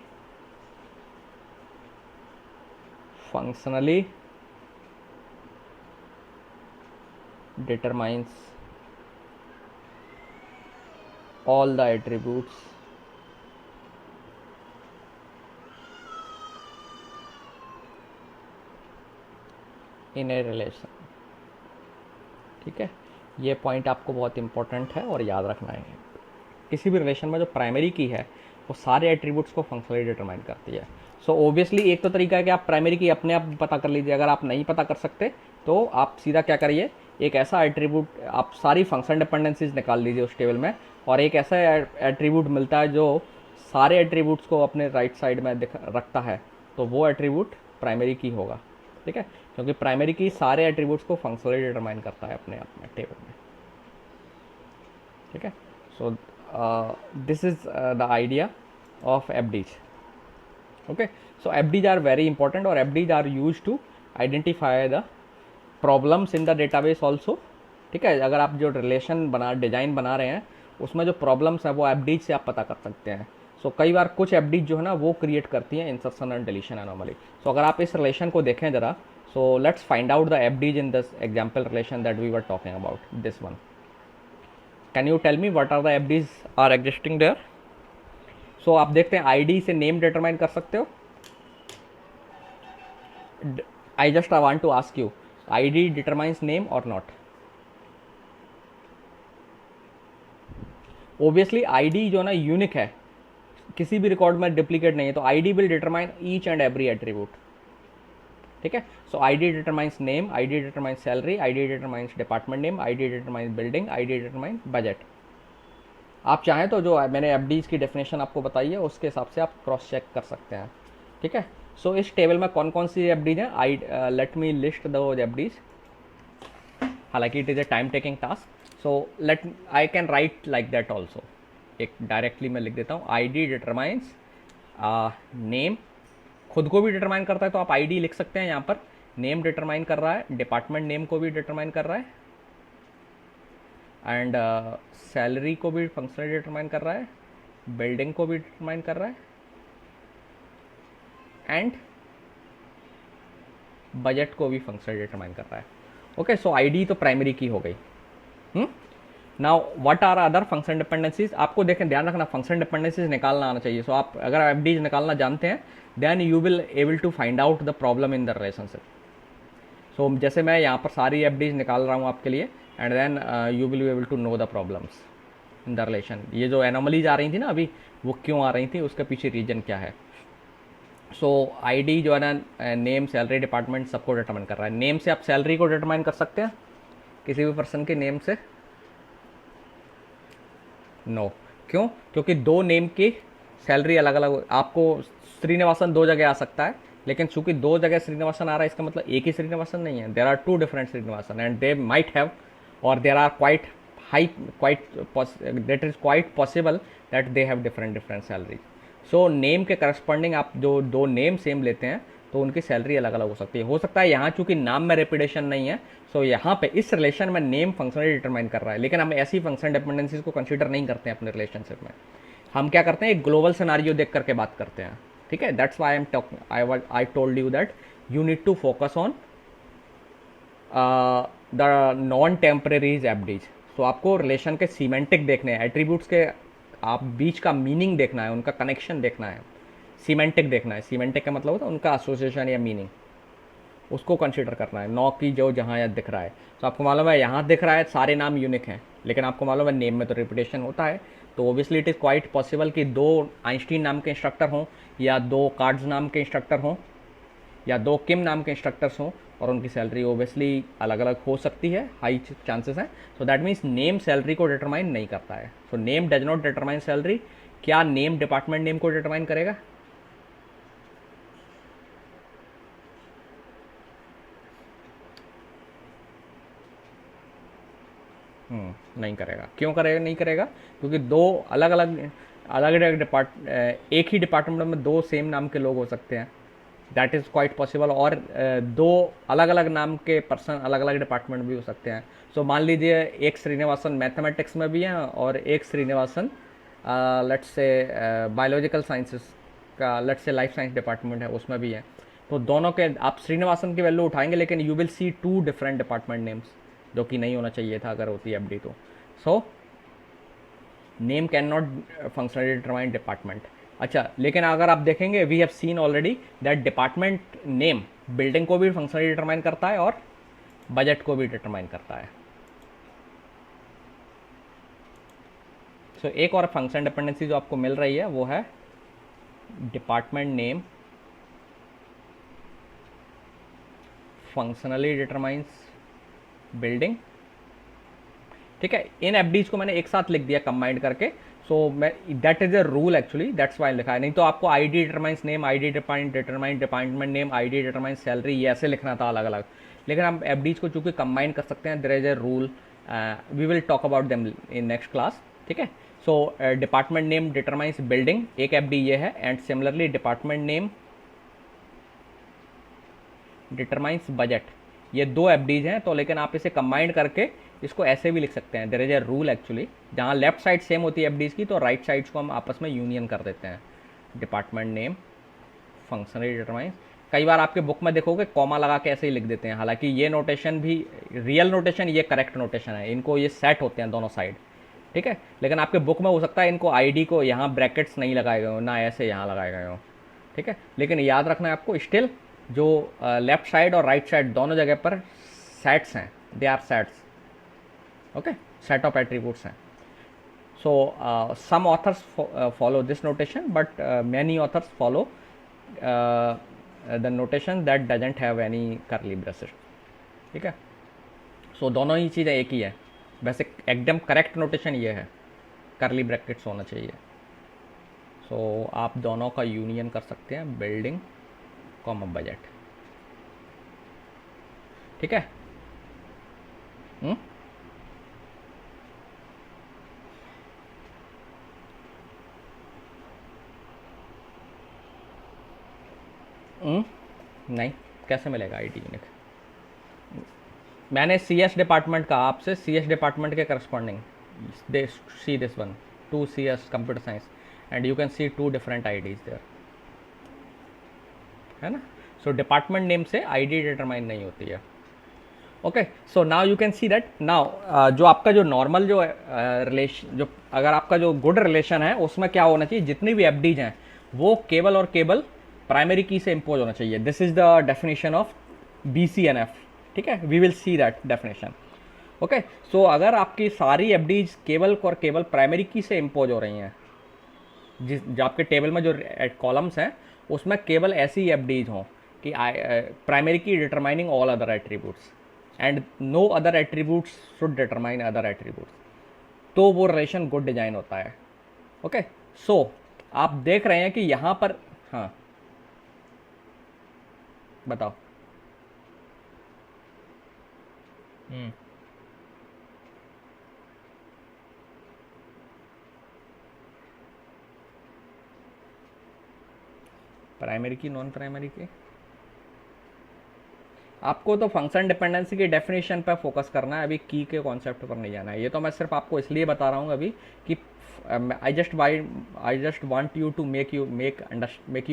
functionally determines all the attributes in a relation, ठीक है। ये पॉइंट आपको बहुत इंपॉर्टेंट है और याद रखना है। किसी भी रिलेशन में जो प्राइमरी की है वो सारे एट्रीब्यूट्स को फंक्शनली डिटरमाइन करती है। सो ओबियसली एक तो तरीका है कि आप प्राइमरी की अपने आप पता कर लीजिए, अगर आप नहीं पता कर सकते तो आप सीधा क्या करिए, एक ऐसा एट्रीब्यूट, आप सारी फंक्शन डिपेंडेंसीज निकाल लीजिए उस टेबल में, और एक ऐसा एट्रीब्यूट मिलता है जो सारे एट्रीब्यूट्स को अपने राइट साइड में रखता है, तो वो एट्रीब्यूट प्राइमरी की होगा, ठीक है, क्योंकि प्राइमरी की सारे एट्रीब्यूट्स को फंक्शनली डिटरमाइन करता है अपने आप में टेबल में, ठीक है। सो this is the idea of FDs. Okay, so FDs are very important और FDs are used to identify the problems in the database also, ठीक है। अगर आप जो रिलेशन डिज़ाइन बना रहे हैं उसमें जो प्रॉब्लम्स है वो FDs से आप पता कर सकते हैं। सो कई बार कुछ FDs जो है ना वो क्रिएट करती हैं insertion and deletion anomaly. So अगर आप इस रिलेशन को देखें ज़रा, so let's find out the FDs in this example relation that we were talking about, this one. Can you tell me what are the FDs are existing there. So आप देखते हैं आईडी से नेम डिटरमाइन कर सकते हो। I want to ask you, ID determines name और नॉट? ओबियसली आईडी जो ना यूनिक है, किसी भी रिकॉर्ड में डुप्लीकेट नहीं है, तो ID will determine each and every attribute, ठीक है। So ID determines name, ID determines salary, ID determines department name, ID determines building, ID determines budget. आप चाहें तो जो मैंने एफडीज की डेफिनेशन आपको बताई है उसके हिसाब से आप क्रॉस चेक कर सकते हैं, ठीक है। सो इस टेबल में कौन कौन सी एफडीज हैं, आई लेट मी लिस्ट दो एफडीज, हालांकि it is a time taking task, so let I can write like that also. एक डायरेक्टली मैं लिख देता हूँ, आईडी डिटरमाइंस नेम, खुद को भी डिटरमाइन करता है तो आप आईडी लिख सकते हैं यहाँ पर, नेम डिटरमाइन कर रहा है, डिपार्टमेंट नेम को भी डिटरमाइन कर रहा है, एंड सैलरी को भी फंक्शनली डिटरमाइन कर रहा है, बिल्डिंग को भी डिटरमाइन कर रहा है, एंड बजट को भी फंक्शनली डिटरमाइन कर रहा है। ओके, सो आईडी तो प्राइमरी की हो गई। Now what are other function dependencies? आपको देखें, ध्यान रखना, फंक्शन डिपेंडेंसीज निकालना आना चाहिए। सो आप अगर एफडीज निकालना जानते हैं, then you will able to find out the problem in the relationship. So जैसे मैं यहाँ पर सारी एफडीज निकाल रहा हूँ आपके लिए, and then you will be able to know the problems in the relation. ये जो एनोमलीज आ रही थी ना अभी, वो क्यों आ रही थी, उसके पीछे रीजन क्या है। सो आईडी जो है ना, नेम, सैलरी, डिपार्टमेंट सबको डिटरमाइन कर रहा है। नेम से आप सैलरी को डिटरमाइन कर सकते हैं किसी भी पर्सन के नेम से? नो। क्यों? क्योंकि दो नेम की सैलरी अलग अलग, आपको श्रीनिवासन दो जगह आ सकता है, लेकिन चूंकि दो जगह श्रीनिवासन आ रहा है, इसका मतलब एक ही श्रीनिवासन नहीं है। There are two different Srinivasan and they might have, और there are quite high, that is quite possible that they have different salary. So name के करस्पॉन्डिंग आप जो दो नेम सेम लेते हैं तो उनकी सैलरी अलग अलग हो सकती है। हो सकता है यहाँ चूंकि नाम में रेपिटेशन नहीं है, सो यहाँ पे इस रिलेशन में नेम फंक्शनली डिटरमाइन कर रहा है, लेकिन हम ऐसी फंक्शन डिपेंडेंसीज को कंसीडर नहीं करते हैं अपने रिलेशनशिप में। हम क्या करते हैं, एक ग्लोबल सिनारियो देख करके बात करते हैं। ठीक है, that's why I told you that you need to focus on the non temporaries FDs. So आपको रिलेशन के सीमेंटिक देखने हैं, एट्रीब्यूट्स के आप बीच का मीनिंग देखना है, उनका कनेक्शन देखना है, सीमेंटिक देखना है। सीमेंटिक का मतलब होता है उनका एसोसिएशन या मीनिंग, उसको कंसीडर करना है, नौ की जो जहाँ यहाँ दिख रहा है। तो आपको मालूम है यहाँ दिख रहा है सारे नाम यूनिक हैं, लेकिन आपको मालूम है नेम में तो रिपीटेशन होता है। तो obviously it is quite possible कि दो आइंस्टीन नाम के इंस्ट्रक्टर हों, या दो कार्ड्स नाम के इंस्ट्रक्टर हों, या दो किम नाम के इंस्ट्रक्टर्स हों, और उनकी सैलरी ओबियसली अलग अलग हो सकती है, हाई चांसेस हैं। सो दैट मीन्स नेम सैलरी को डिटरमाइन नहीं करता है। So name does not determine salary. क्या नेम डिपार्टमेंट नेम को डिटरमाइन करेगा? नहीं करेगा। क्यों करेगा? नहीं करेगा क्योंकि दो अलग अलग एक ही डिपार्टमेंट में दो सेम नाम के लोग हो सकते हैं, दैट इज़ क्वाइट पॉसिबल। और दो अलग अलग नाम के पर्सन अलग अलग डिपार्टमेंट भी हो सकते हैं। सो मान लीजिए एक श्रीनिवासन मैथमेटिक्स में भी है और एक Srinivasan let's say biological sciences का, let's say life science department है, उसमें भी है। तो दोनों के आप श्रीनिवासन की वैल्यू उठाएंगे, लेकिन you will see two different department names, जो कि नहीं होना चाहिए था अगर होती एफडी तो। So name can not functionally determine department. अच्छा, लेकिन अगर आप देखेंगे, we have seen already that department name building को भी फंक्शनली डिटरमाइन करता है और बजट को भी डिटरमाइन करता है। सो एक और फंक्शन डिपेंडेंसी जो आपको मिल रही है वो है department name functionally determines building. ठीक है, इन एफडीज को मैंने एक साथ लिख दिया कंबाइंड करके। सो मैं that is a rule actually, that's why लिखा है। नहीं तो आपको ID determines name, ID determine department name, ID determine salary, ये ऐसे लिखना था अलग अलग। लेकिन हम एफडीज को चूंकि कंबाइन कर सकते हैं, there is a rule, we will talk about them in next class. ठीक है, so department name determines building, एक एफडी ये है, and similarly department name determines budget, ये दो एफडीज हैं। तो लेकिन आप इसे कंबाइंड करके इसको ऐसे भी लिख सकते हैं, there is a rule actually, जहाँ लेफ्ट साइड सेम होती है एफडीज की, तो राइट साइड्स को हम आपस में यूनियन कर देते हैं। डिपार्टमेंट नेम फंक्शनली डिटरमाइंस, कई बार आपके बुक में देखोगे कॉमा लगा के ऐसे ही लिख देते हैं, हालांकि ये नोटेशन भी रियल नोटेशन, ये करेक्ट नोटेशन है, इनको ये सेट होते हैं दोनों साइड। ठीक है, लेकिन आपके बुक में हो सकता है इनको आईडी को यहाँ ब्रैकेट्स नहीं लगाए गए हो, ना ऐसे यहाँ लगाए गए हो। ठीक है, लेकिन याद रखना है आपको, स्टिल जो लेफ्ट साइड और राइट साइड दोनों जगह पर सेट्स हैं, they are sets. Okay, set of attributes हैं। So some authors follow this notation, but many authors follow the notation that doesn't have any curly braces. ठीक है, सो दोनों ही चीज़ें एक ही है। वैसे एकदम करेक्ट नोटेशन ये है, करली ब्रैकेट्स होना चाहिए। सो आप दोनों का यूनियन कर सकते हैं, बिल्डिंग कॉमा बजट। ठीक है, नहीं कैसे मिलेगा आईडी यूनिक? मैंने सी एस डिपार्टमेंट कहा आपसे, सी एस डिपार्टमेंट के corresponding they see this one, two C S computer science, and you can see two different IDs there, है ना? सो डिपार्टमेंट नेम से आईडी डिटरमाइन नहीं होती है। Okay, so now you can see that now जो आपका जो नॉर्मल जो रिलेशन, जो अगर आपका जो गुड रिलेशन है उसमें क्या होना चाहिए, जितनी भी एफडीज हैं वो केवल और केवल प्राइमरी की से इम्पोज होना चाहिए। This is the definition of BCNF, ठीक है? We will see that definition. Okay, so अगर आपकी सारी एफडीज केवल और केवल प्राइमरी की से इम्पोज हो रही हैं, जिस जो आपके टेबल में जो कॉलम्स हैं उसमें केवल ऐसी एफडीज हों कि primary key determining all other attributes and no other attributes should determine other attributes, तो वो रिलेशन गुड डिजाइन होता है। ओके, सो आप देख रहे हैं कि यहाँ पर, हाँ बताओ। प्राइमरी की, नॉन प्राइमरी की, आपको तो फंक्शन डिपेंडेंसी की डेफिनेशन पर फोकस करना है, अभी की के कॉन्सेप्ट पर नहीं जाना है। ये तो मैं सिर्फ आपको इसलिए बता रहा हूँ अभी कि I just want you to make you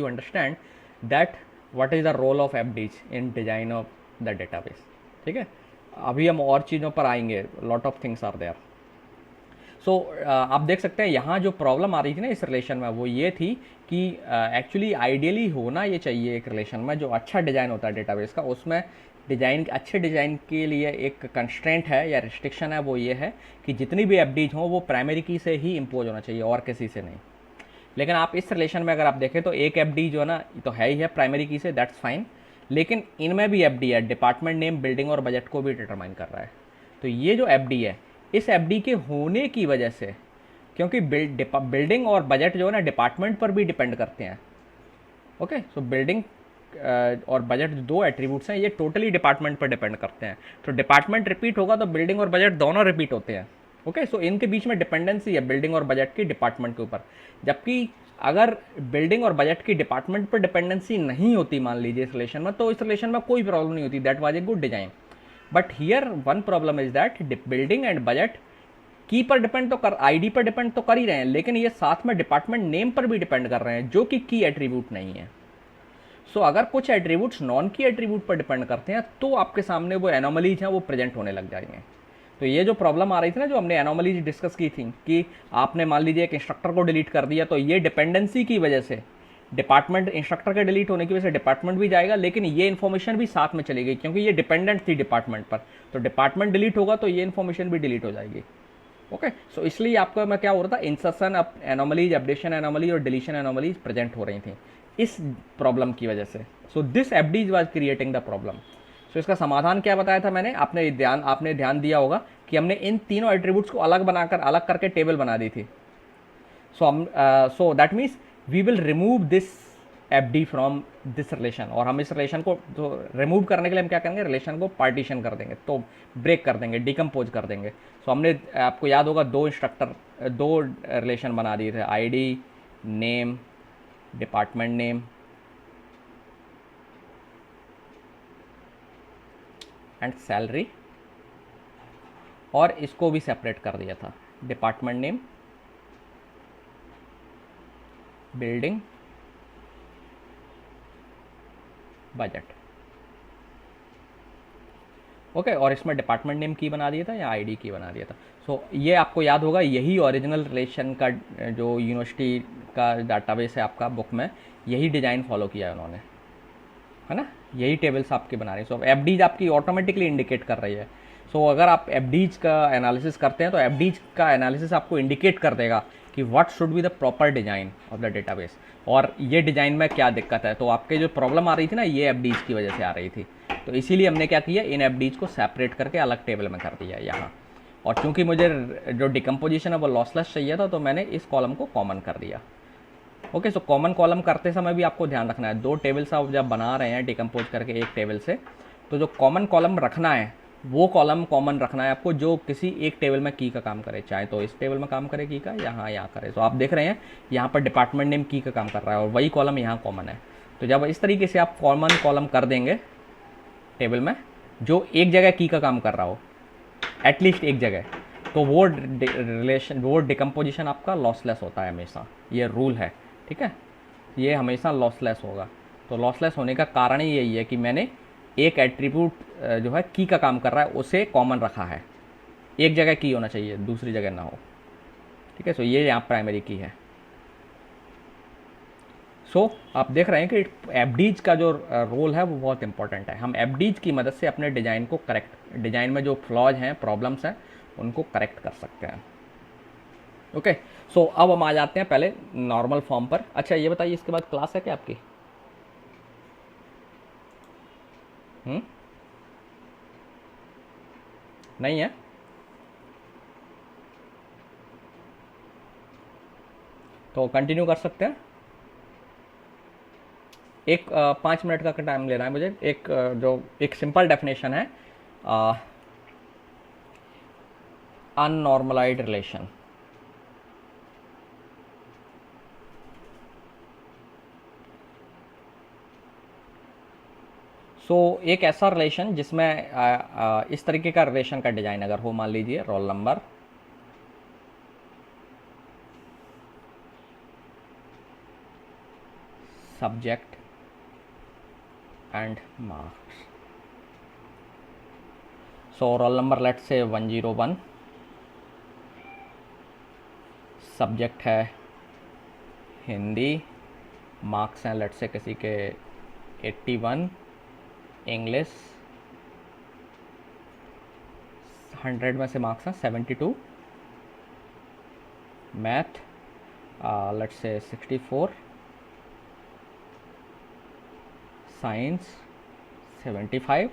understand that what is the role of FDs in design of the database, ठीक है? अभी हम और चीज़ों पर आएंगे, lot of things are there. So आप देख सकते हैं यहाँ जो प्रॉब्लम आ रही थी ना इस रिलेशन में, वो ये थी कि एक्चुअली आइडियली होना ये चाहिए एक रिलेशन में जो अच्छा डिज़ाइन होता है डेटाबेस का, उसमें डिज़ाइन, अच्छे डिज़ाइन के लिए एक कंस्ट्रेंट है या रिस्ट्रिक्शन है, वो ये है कि जितनी भी एफडीज हों वो प्राइमरी की से ही इम्पोज होना चाहिए और किसी से नहीं। लेकिन आप इस रिलेशन में अगर आप देखें तो एक एफडी जो है ना तो है ही है प्राइमरी की से, दैट्स फाइन, लेकिन इनमें भी एफडी है, डिपार्टमेंट नेम, बिल्डिंग और बजट को भी डिटरमाइन कर रहा है। तो ये जो एफडी है, इस एफडी के होने की वजह से, क्योंकि बिल्डिंग और बजट जो है ना डिपार्टमेंट पर भी डिपेंड करते हैं। ओके, सो बिल्डिंग और बजट दो एट्रीब्यूट्स हैं, ये टोटली डिपार्टमेंट पर डिपेंड करते हैं। तो डिपार्टमेंट रिपीट होगा तो बिल्डिंग और बजट दोनों रिपीट होते हैं। ओके, सो इनके बीच में डिपेंडेंसी है बिल्डिंग और बजट की डिपार्टमेंट के ऊपर। जबकि अगर बिल्डिंग और बजट की डिपार्टमेंट पर डिपेंडेंसी नहीं होती मान लीजिए इस रिलेशन में, तो इस रिलेशन में कोई प्रॉब्लम नहीं होती, that was a good design. But here one problem is that building and budget की पर डिपेंड तो कर, आईडी पर डिपेंड तो कर ही रहे हैं, लेकिन ये साथ में डिपार्टमेंट नेम पर भी डिपेंड कर रहे हैं जो कि की एट्रीब्यूट नहीं है। सो अगर कुछ एट्रीब्यूट्स नॉन की एट्रीब्यूट पर डिपेंड करते हैं तो आपके सामने वो एनोमलीज हैं वो प्रेजेंट होने लग जाएंगे। तो ये जो प्रॉब्लम आ रही थी ना, जो हमने एनोमलीज डिस्कस की थी कि आपने मान लीजिए एक इंस्ट्रक्टर को डिलीट कर दिया, तो ये डिपेंडेंसी की वजह से डिपार्टमेंट, इंस्ट्रक्टर के डिलीट होने की वजह से डिपार्टमेंट भी जाएगा, लेकिन ये इन्फॉर्मेशन भी साथ में चली गई क्योंकि ये डिपेंडेंट थी डिपार्टमेंट पर। तो डिपार्टमेंट डिलीट होगा तो ये इन्फॉर्मेशन भी डिलीट हो जाएगी। ओके, सो इसलिए आपको मैं क्या हो रहा था, इंसर्शन एनोमलीज, अपडेशन एनोमलीज और डिलीशन एनोमलीज प्रेजेंट हो रही थी इस प्रॉब्लम की वजह से। So this FDs was creating the problem. So इसका समाधान क्या बताया था मैंने, आपने ध्यान दिया होगा कि हमने इन तीनों एट्रीब्यूट्स को अलग करके टेबल बना दी थी। So that means we will remove this FD from this relation, और हम इस रिलेशन को तो रिमूव करने के लिए हम क्या करेंगे, रिलेशन को पार्टीशन कर देंगे, तो ब्रेक कर देंगे, डिकम्पोज कर देंगे। सो हमने, आपको याद होगा, दो रिलेशन बना दिए थे, ID name, department name and salary, और इसको भी सेपरेट कर दिया था, department name, building, budget. Okay, और इसमें डिपार्टमेंट नेम की बना दिया था या आईडी की बना दिया था। सो ये आपको याद होगा, यही ओरिजिनल रिलेशन का जो यूनिवर्सिटी का डाटाबेस है आपका बुक में, यही डिज़ाइन फॉलो किया है उन्होंने, है ना? यही टेबल्स आपके बना रहे हैं। सो एफडीज आपकी ऑटोमेटिकली इंडिकेट कर रही है। सो अगर आप एफडीज का एनालिसिस करते हैं तो एफडीज का एनालिसिस आपको इंडिकेट कर देगा कि what should be the proper design of the database, और ये डिज़ाइन में क्या दिक्कत है। तो आपके जो प्रॉब्लम आ रही थी ना, ये एफडीज की वजह से आ रही थी। तो इसीलिए हमने क्या किया, इन एफडीज को सेपरेट करके अलग टेबल में कर दिया यहाँ। और चूंकि मुझे जो डिकम्पोजिशन है वो लॉसलेस चाहिए था, तो मैंने इस कॉलम को कॉमन कर दिया। ओके, सो कॉमन कॉलम करते समय भी आपको ध्यान रखना है, दो टेबल्स आप जब बना रहे हैं डिकम्पोज करके एक टेबल से, तो जो कॉमन कॉलम रखना है वो कॉलम कॉमन रखना है आपको जो किसी एक टेबल में की का काम करे, चाहे तो इस टेबल में काम करे की का, यहाँ करे। तो आप देख रहे हैं यहाँ पर डिपार्टमेंट नेम की का काम कर रहा है और वही कॉलम यहाँ कॉमन है। तो जब इस तरीके से आप कॉमन कॉलम कर देंगे टेबल में जो एक जगह की का काम कर रहा हो, एटलीस्ट एक जगह, तो वो रिलेशन, वो डिकम्पोजिशन आपका लॉसलेस होता है हमेशा, ये रूल है, ठीक है, ये हमेशा लॉसलेस होगा। तो लॉसलेस होने का कारण ही यही है कि मैंने एक एट्रीब्यूट जो है की का काम कर रहा है उसे कॉमन रखा है, एक जगह की होना चाहिए, दूसरी जगह ना हो, ठीक है। सो ये यहाँ प्राइमरी की है। सो आप देख रहे हैं कि एफडीज का जो रोल है वो बहुत इंपॉर्टेंट है। हम एफडीज की मदद से अपने डिज़ाइन को करेक्ट, डिज़ाइन में जो फ्लॉज हैं, प्रॉब्लम्स हैं, उनको करेक्ट कर सकते हैं। ओके, सो अब हम आ जाते हैं पहले नॉर्मल फॉर्म पर। अच्छा ये बताइए, इसके बाद क्लास है क्या आपकी? नहीं है? तो कंटिन्यू कर सकते हैं। एक 5 मिनट का टाइम लेना है मुझे। एक जो एक सिंपल डेफिनेशन है, अननॉर्मलाइज्ड रिलेशन। सो एक ऐसा रिलेशन जिसमें इस तरीके का रिलेशन का डिजाइन अगर हो, मान लीजिए roll number, subject and marks. So roll number let's say 101, subject है हिंदी, मार्क्स हैं लेट्स से किसी के 81, इंग्लिश 100 में से मार्क्स हैं 72, math let's say 64, science 75,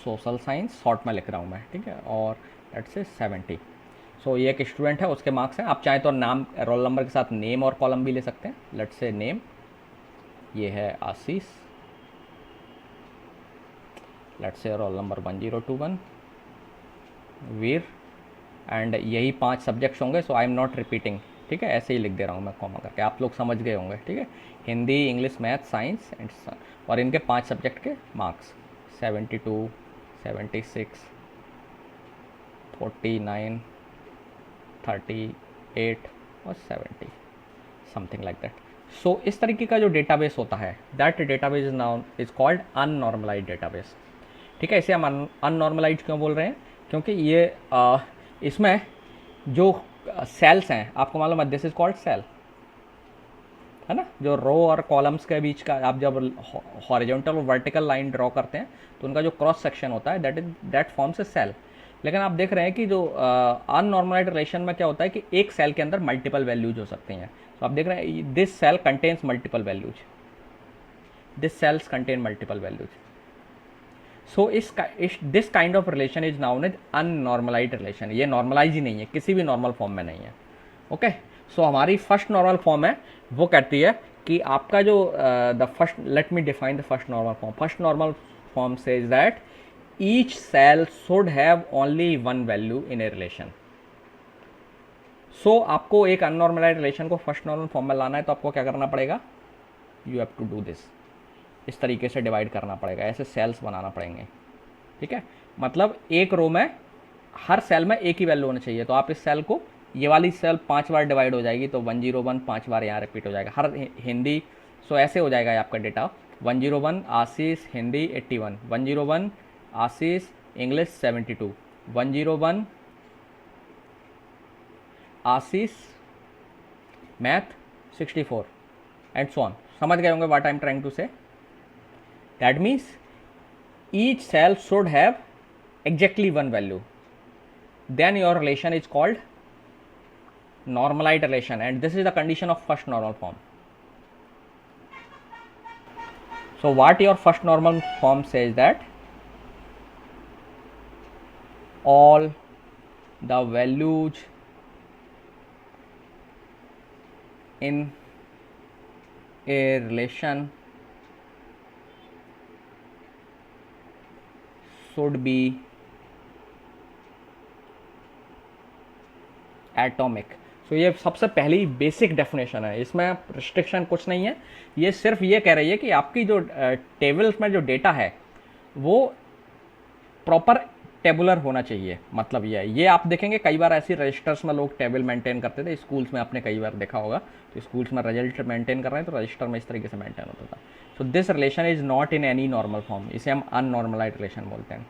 social science short में लिख रहा हूँ मैं, ठीक है, और लेट्स से 70। सो ये एक स्टूडेंट है, उसके मार्क्स हैं। आप चाहें तो नाम, रोल नंबर के साथ नेम और कॉलम भी ले सकते हैं। लेट्स से नेम, ये है Ashish, let's say roll number 1021, Veer, and यही 5 सब्जेक्ट्स होंगे। So I am not repeating, ठीक है, ऐसे ही लिख दे रहा हूँ मैं कॉमा करके, आप लोग समझ गए होंगे, ठीक है। Hindi, English, math, science and, और इनके 5 सब्जेक्ट के मार्क्स 72, 76, 49, 38 और 70, समथिंग लाइक दैट। सो इस तरीके का जो डेटाबेस होता है, that database is now is called unnormalized database, ठीक है। इसे हम अननॉर्मलाइज्ड क्यों बोल रहे हैं? क्योंकि ये इसमें जो सेल्स हैं, आपको मालूम है, दिस इज कॉल्ड सेल, है ना। जो रो और कॉलम्स के बीच का आप जब हॉरिजॉन्टल और वर्टिकल लाइन ड्रॉ करते हैं तो उनका जो क्रॉस सेक्शन होता है दैट फॉर्म्स ए सेल। लेकिन आप देख रहे हैं कि जो अननॉर्मलाइज्ड रिलेशन में क्या होता है कि एक सेल के अंदर मल्टीपल वैल्यूज हो सकती हैं। तो आप देख रहे हैं this cell contains multiple values, this cells contain multiple values. So this kind of relation is known as unnormalized relation. ये नॉर्मलाइज ही नहीं है, किसी भी नॉर्मल फॉर्म में नहीं है। ओके, सो हमारी फर्स्ट नॉर्मल फॉर्म है, वो कहती है कि आपका जो the first, let me define the first normal form. First normal form says that each cell should have only one value in a relation. So आपको एक अननॉर्मलाइज्ड रिलेशन को फर्स्ट नॉर्मल फॉर्म में लाना है तो आपको क्या करना पड़ेगा? You have to do this, इस तरीके से डिवाइड करना पड़ेगा, ऐसे सेल्स बनाना पड़ेंगे, ठीक है। मतलब एक रो में हर सेल में एक ही वैल्यू होना चाहिए। तो आप इस सेल को, ये वाली सेल 5 बार डिवाइड हो जाएगी तो 101 5 बार यहाँ रिपीट हो जाएगा हर हिंदी। सो ऐसे हो जाएगा आपका data, 101 Ashish Hindi 81, 101 Ashish English 72, 101 Ashish math 64 and so on. समझ गए होंगे what I am trying to say? That means each cell should have exactly one value, then your relation is called normalized relation, and this is the condition of first normal form. So what your first normal form says that all the values in a relation should be atomic. सो ये सबसे पहली बेसिक डेफिनेशन है, इसमें रिस्ट्रिक्शन कुछ नहीं है। ये सिर्फ ये कह रही है कि आपकी जो टेबल्स में जो डेटा है वो प्रॉपर टेबुलर होना चाहिए। मतलब ये आप देखेंगे कई बार ऐसी रजिस्टर्स में लोग टेबल मेंटेन करते थे, स्कूल्स में आपने कई बार देखा होगा, तो स्कूल्स में रिजल्ट मेंटेन कर रहे हैं तो रजिस्टर में इस तरीके से मेंटेन होता था। So this relation is not in any normal form, इसे हम अननॉर्मलाइज रिलेशन बोलते हैं।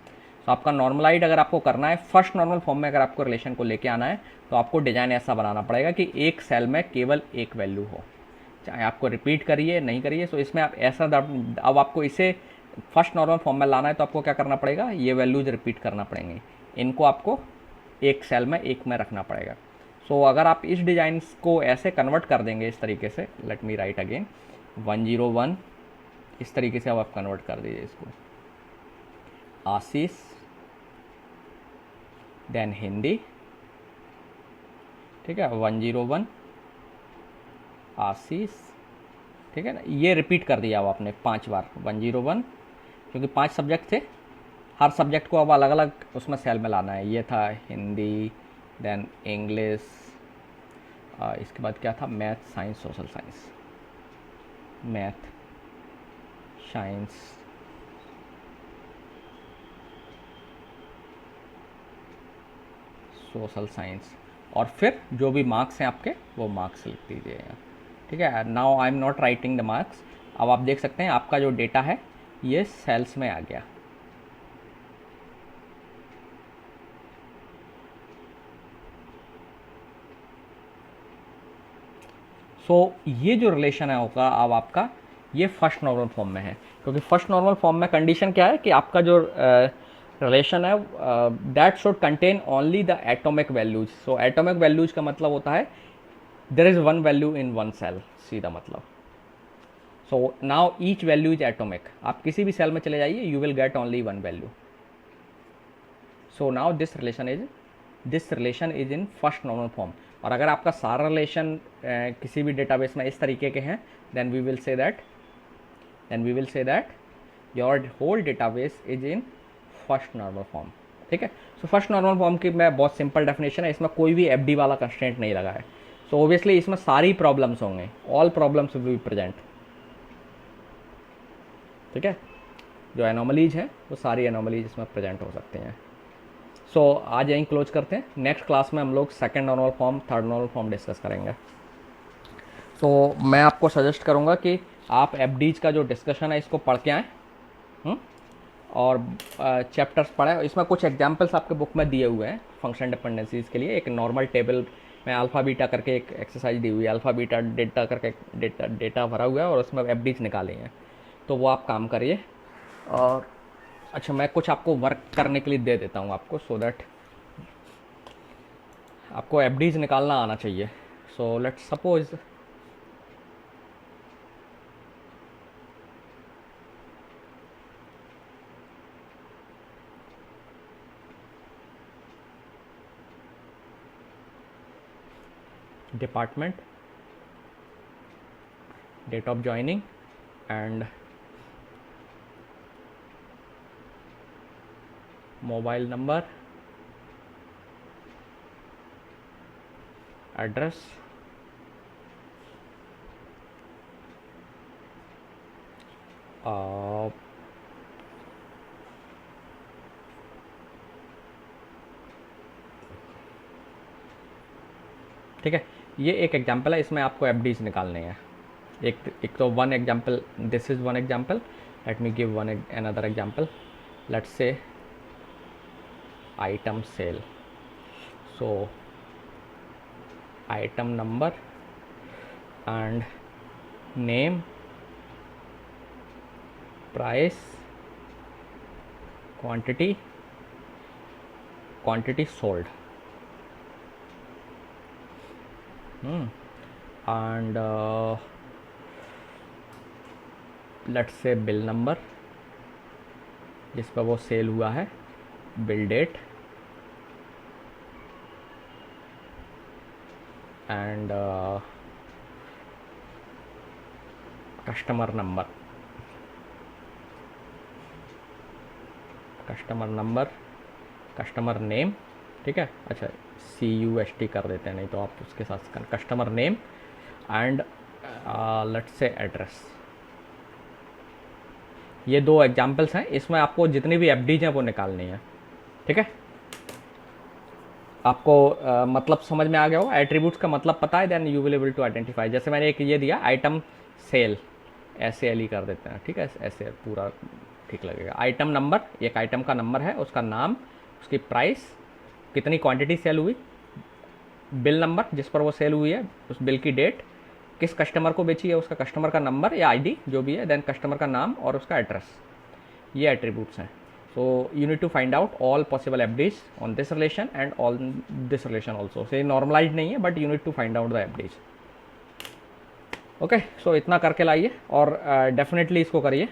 तो आपका नॉर्मलाइज अगर आपको करना है, फर्स्ट नॉर्मल फॉर्म में अगर आपको रिलेशन को लेके आना है, तो आपको डिजाइन ऐसा बनाना पड़ेगा कि एक सेल में केवल एक वैल्यू हो, चाहे आपको रिपीट करिए नहीं करिए। सो इसमें आप ऐसा अब आपको इसे फर्स्ट नॉर्मल फॉर्म में लाना है तो आपको क्या करना पड़ेगा, ये वैल्यूज रिपीट करना पड़ेंगे, इनको आपको एक सेल में एक में रखना पड़ेगा। सो अगर आप इस डिज़ाइन को ऐसे कन्वर्ट कर देंगे इस तरीके से, लेट मी राइट अगेन 101, इस तरीके से अब आप कन्वर्ट कर दीजिए इसको, आशीष देन हिंदी, ठीक है, 101 आशीष, ठीक है ना। ये रिपीट कर दिया अब आपने 5 बार 101, क्योंकि 5 सब्जेक्ट थे, हर सब्जेक्ट को अब अलग अलग उसमें सेल में लाना है। ये था हिंदी, देन इंग्लिश, इसके बाद क्या था, math science social science, math science social science, और फिर जो भी मार्क्स हैं आपके वो मार्क्स लिख दीजिएगा, ठीक है। Now I am not writing the marks. अब आप देख सकते हैं आपका जो डेटा है ये सेल्स में आ गया। सो ये जो रिलेशन है होगा अब आपका, ये फर्स्ट नॉर्मल फॉर्म में है, क्योंकि फर्स्ट नॉर्मल फॉर्म में कंडीशन क्या है कि आपका जो रिलेशन है that should contain only the atomic values. So atomic values का मतलब होता है there is one value in one cell, सीधा मतलब। So now each value is atomic, आप किसी भी सेल में चले जाइए you will get only one value. So now this relation is in first normal form. और अगर आपका सारा रिलेशन किसी भी डेटाबेस में इस तरीके के हैं, then we will say that your whole database is in first normal form, ठीक है। सो फर्स्ट नॉर्मल फॉर्म की मैं बहुत सिंपल डेफिनेशन है, इसमें कोई भी एफडी वाला कंस्ट्रेंट नहीं लगा है। सो ऑब्वियसली इसमें सारी प्रॉब्लम्स होंगे, all problems will be present, ठीक है। जो एनोमलीज हैं वो सारी एनोमलीज इसमें प्रेजेंट हो सकते हैं। सो आज यहीं क्लोज करते हैं, नेक्स्ट क्लास में हम लोग second normal form, third normal form discuss करेंगे। सो मैं आपको सजेस्ट करूँगा कि आप एफडीज का जो डिस्कशन है इसको पढ़ के आएँ और चैप्टर्स पढ़ें। इसमें कुछ एग्जांपल्स आपके बुक में दिए हुए हैं फंक्शन डिपेंडेंसीज के लिए। एक नॉर्मल टेबल में अल्फ़ा बीटा करके एक एक्सरसाइज दी हुई है, अल्फ़ा बीटा डेटा करके डेटा भरा हुआ है और उसमें एफडीज निकाले हैं, तो वो आप काम करिए। और अच्छा, मैं कुछ आपको वर्क करने के लिए दे देता हूँ आपको, सो दैट आपको एफडीज निकालना आना चाहिए। So let's suppose department, date of joining and mobile number, address, ठीक है। ये एक एग्जांपल है, इसमें आपको एफडीज निकालने हैं। एक तो one example, this is one example, let me give one another example, let's say item sale. So item number and name, price, quantity sold, and let's say bill number जिस पर वो सेल हुआ है, bill date and customer number, customer name, ठीक है। अच्छा, CUST कर देते हैं, नहीं तो आप उसके साथ customer name and let's say address. ये 2 एग्जाम्पल्स हैं, इसमें आपको जितनी भी FDs हैं वो निकालनी है, ठीक है। आपको मतलब समझ में आ गया होगा, एट्रीब्यूट्स का मतलब पता है, then you will able to identify. जैसे मैंने एक ये दिया आइटम सेल, SALE कर देते हैं, ठीक है, ऐसे पूरा ठीक लगेगा। आइटम नंबर, एक आइटम का नंबर है, उसका नाम, उसकी प्राइस, कितनी क्वांटिटी सेल हुई, बिल नंबर जिस पर वो सेल हुई है, उस बिल की डेट, किस कस्टमर को बेची है उसका कस्टमर का नंबर या ID जो भी है, देन कस्टमर का नाम और उसका एड्रेस, ये एट्रीब्यूट्स हैं। So you need to find out all possible FDs on this relation and all this relation also. So normalized नहीं है, but you need to find out the FDs. Okay, so इतना करके लाइए और डेफिनेटली इसको करिए।